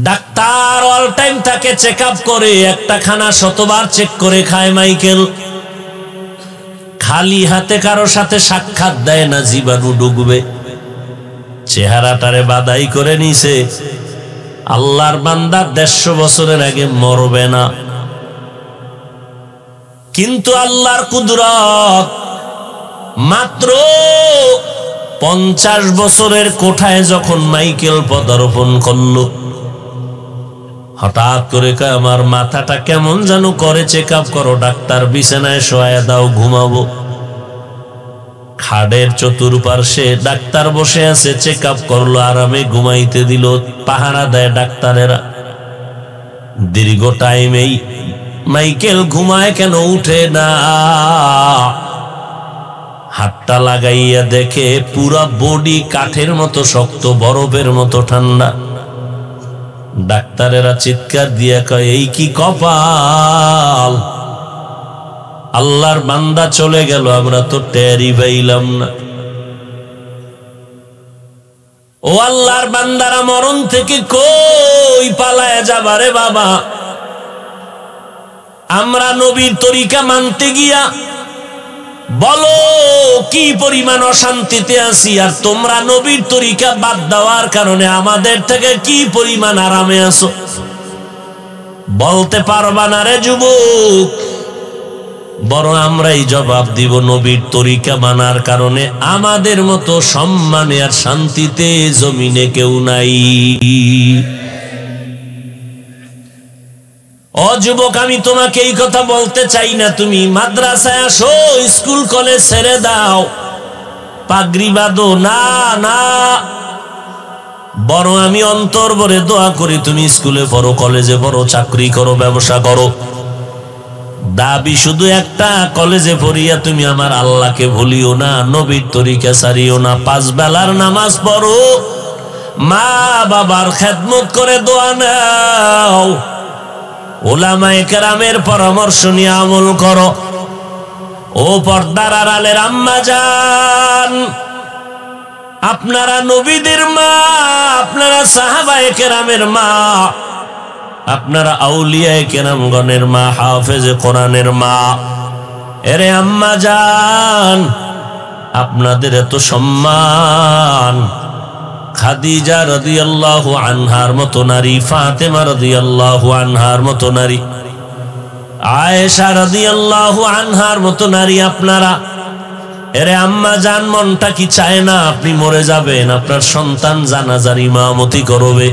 ডাক্তার অল টাইম তাকে চেক আপ করে, একটা খানা শতবার চেক করে খায় মাইকেল। খালি হাতে কারো সাথে সাক্ষাৎ দেয় না, জীবাণু ঢুকবে। চেহারাটারে বাদাই করে নিছে, আল্লাহর বান্দা 150 বছরের আগে মরবে না। কিন্তু আল্লাহর কুদরত, মাত্র 50 বছরের কোঠায় যখন মাইকেল পদার্পণ করলো, হঠাৎ করে কয় আমার মাথাটা কেমন যেন করে, চেক আপ করো। ডাক্তার বিছানায় শোয়া দাও, ঘুমাবো। খাটের চতুর্পার্শ্বে ডাক্তার বসে আছে, চেক আপ করলো, আরামে ঘুমাইতে দিল, পাহারা দেয় ডাক্তারেরা। দীর্ঘ টাইম এই মাইকেল ঘুমায় কেন, উঠে না। হাতটা লাগাইয়া দেখে পুরা বডি কাঠের মতো শক্ত, বরফের মতো ঠান্ডা। ডাক্তারেরা চিৎকার দিয়া কয় এই কি কপাল, আল্লাহর বান্দা চলে গেল, আমরা তো টেরই পাইলাম না। ও আল্লাহর বান্দারা, মরণ থেকে কই পালায় যাবারে বাবা? আমরা নবীর তরিকা মানতে গিয়া বলো কি পরিমাণ অশান্তিতে আছি, আর তোমরা নবীর তরিকা বাদ দেওয়ার কারণে আমাদের থেকে কি পরিমাণ আরামে আছো? বলতে পারবা না রে যুবক। বড় আমরাই জবাব দিব, নবীর তরিকা মানার কারণে আমাদের মতো সম্মানে আর শান্তিতে জমিনে কেউ নাই। ও যুবক, আমি তোমাকে এই কথা বলতে চাই না, তুমি মাদ্রাসায় আসো, স্কুল কলেজ ছেড়ে দাও, পাগড়ি বাঁধো না, না। বড় আমি অন্তর ভরে দোয়া করি তুমি স্কুলে পড়ো, কলেজে পড়ো, চাকরি করো, ব্যবসা করো। দাবি শুধু একটা, কলেজে পড়িয়া তুমি আমার আল্লাহকে ভুলিও না, নবীর তরিকা ছাড়িও না, 5 বেলার নামাজ পড়ো, মা বাবার খেদমত করে দোয়া নাও, উলামায়ে কেরামের পরামর্শ নিয়ে আমল করো। ও পর্দার আড়ালের আম্মা জান, আপনারা নবীদের মা, আপনারা সাহাবায়ে কেরামের মা, আপনারা আউলিয়ায়ে কেরামগণের মা, হাফেজে কোরআনের মা। এরে আম্মা জান, আপনাদের এত সম্মান খাদিজা রাদিয়াল্লাহু আনহার মতো নারী, ফাতেমা রাদিয়াল্লাহু আনহার মতো নারী, আয়েশা রাদিয়াল্লাহু আনহার মতো নারী আপনারা। এরে আম্মা জান, মনটা কি চায় না আপনি মরে যাবেন, আপনার সন্তান জানাজার ইমামতি করবে?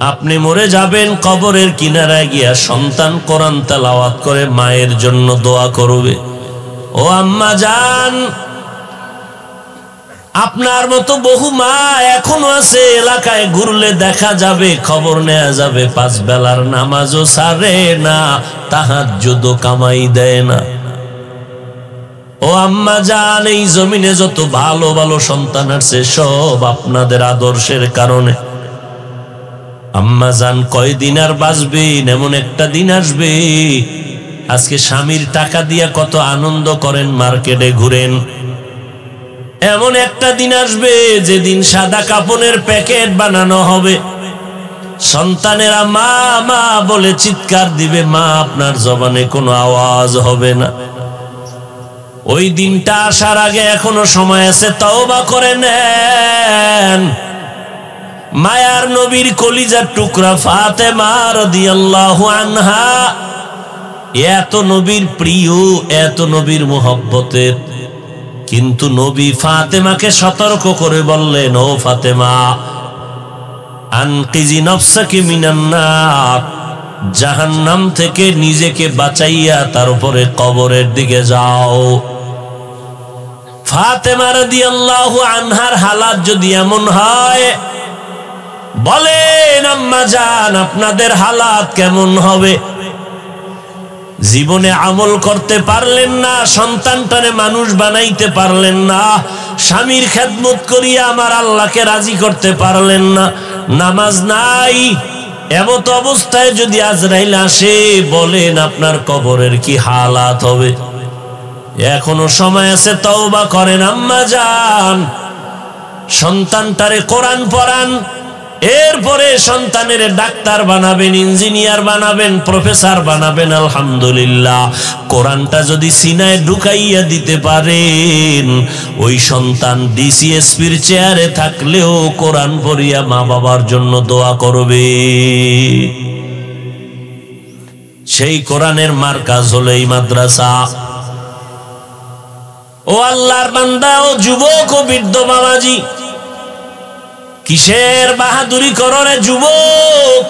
আপনি মরে যাবেন, কবরের কিনারায় গিয়া সন্তান কোরআন তেলাওয়াত করে মায়ের জন্য দোয়া করবে। ও আম্মা জান, আপনার মতো বহু মা এখনো আছে, এলাকায় ঘুরলে দেখা যাবে, খবর নেওয়া যাবে, 5 বেলার নামাজও ছাড়ে না, তাহাজ্জুদও কামাই দেয় না। ও আম্মা জান, এই জমিনে যত ভালো ভালো সন্তান আছে সব আপনাদের আদর্শের কারণে। আম্মা জান, কয়দিন আর বাঁচবেন? এমন একটা দিন আসবে, আজকে স্বামীর টাকা দিয়া কত আনন্দ করেন, মার্কেটে ঘুরেন, এমন একটা দিন আসবে যেদিন সাদা কাপড়ের প্যাকেট বানানো হবে, সন্তানেরা মা মা বলে চিৎকার দিবে, মা আপনার জবানে কোনো আওয়াজ হবে না। ওই দিনটা আসার আগে এখনো সময় আছে, তওবা করে নেন। মায়ার নবীর কলিজার টুকরা ফাতেমা রাদিয়াল্লাহু আনহা এত নবীর প্রিয়, এত নবীর মুহাব্বতের, কিন্তু নবী ফাতেমাকে সতর্ক করে বললেন, ও ফাতেমা, আনকিজি নফসাকি মিনান নার, জাহান্নাম থেকে নিজেকে বাঁচাইয়া তারপরে কবরের দিকে যাও। ফাতেমা রাদিয়াল্লাহু আনহার হালাত যদি এমন হয়, বলেন আম্মা জান আপনাদের হালাত কেমন হবে? জীবনে আমল করতে পারলেন না, সন্তানটারে মানুষ বানাইতে পারলেন না, স্বামীর খেদমত করিয়া আমার আল্লাহকে রাজি করতে পারলেন না, নামাজ নাই, এমত অবস্থায় যদি আজরাইল আসে, বলেন আপনার কবরের কি হালাত হবে? এখনো সময় আছে, তওবা করেন আম্মা জান, সন্তানটারে কোরআন পড়ান, এরপরে সন্তানের ডাক্তার বানাবেন, ইঞ্জিনিয়ার বানাবেন, প্রফেসর বানাবেন। আলহামদুলিল্লাহ, কোরআনটা যদি সিনায় ঢুকাইয়া দিতে পারেন, ওই সন্তান ডিসিএসপির চেয়ারে থাকলেও কোরআন পড়িয়া মা বাবার জন্য দোয়া করবে। সেই কোরআনের মার্কাজ হলো এই মাদ্রাসা। ও আল্লাহর বান্দা, ও যুবক, ও বৃদ্ধ বাবাজি, কিসের বাহাদুরি করো রে যুবক?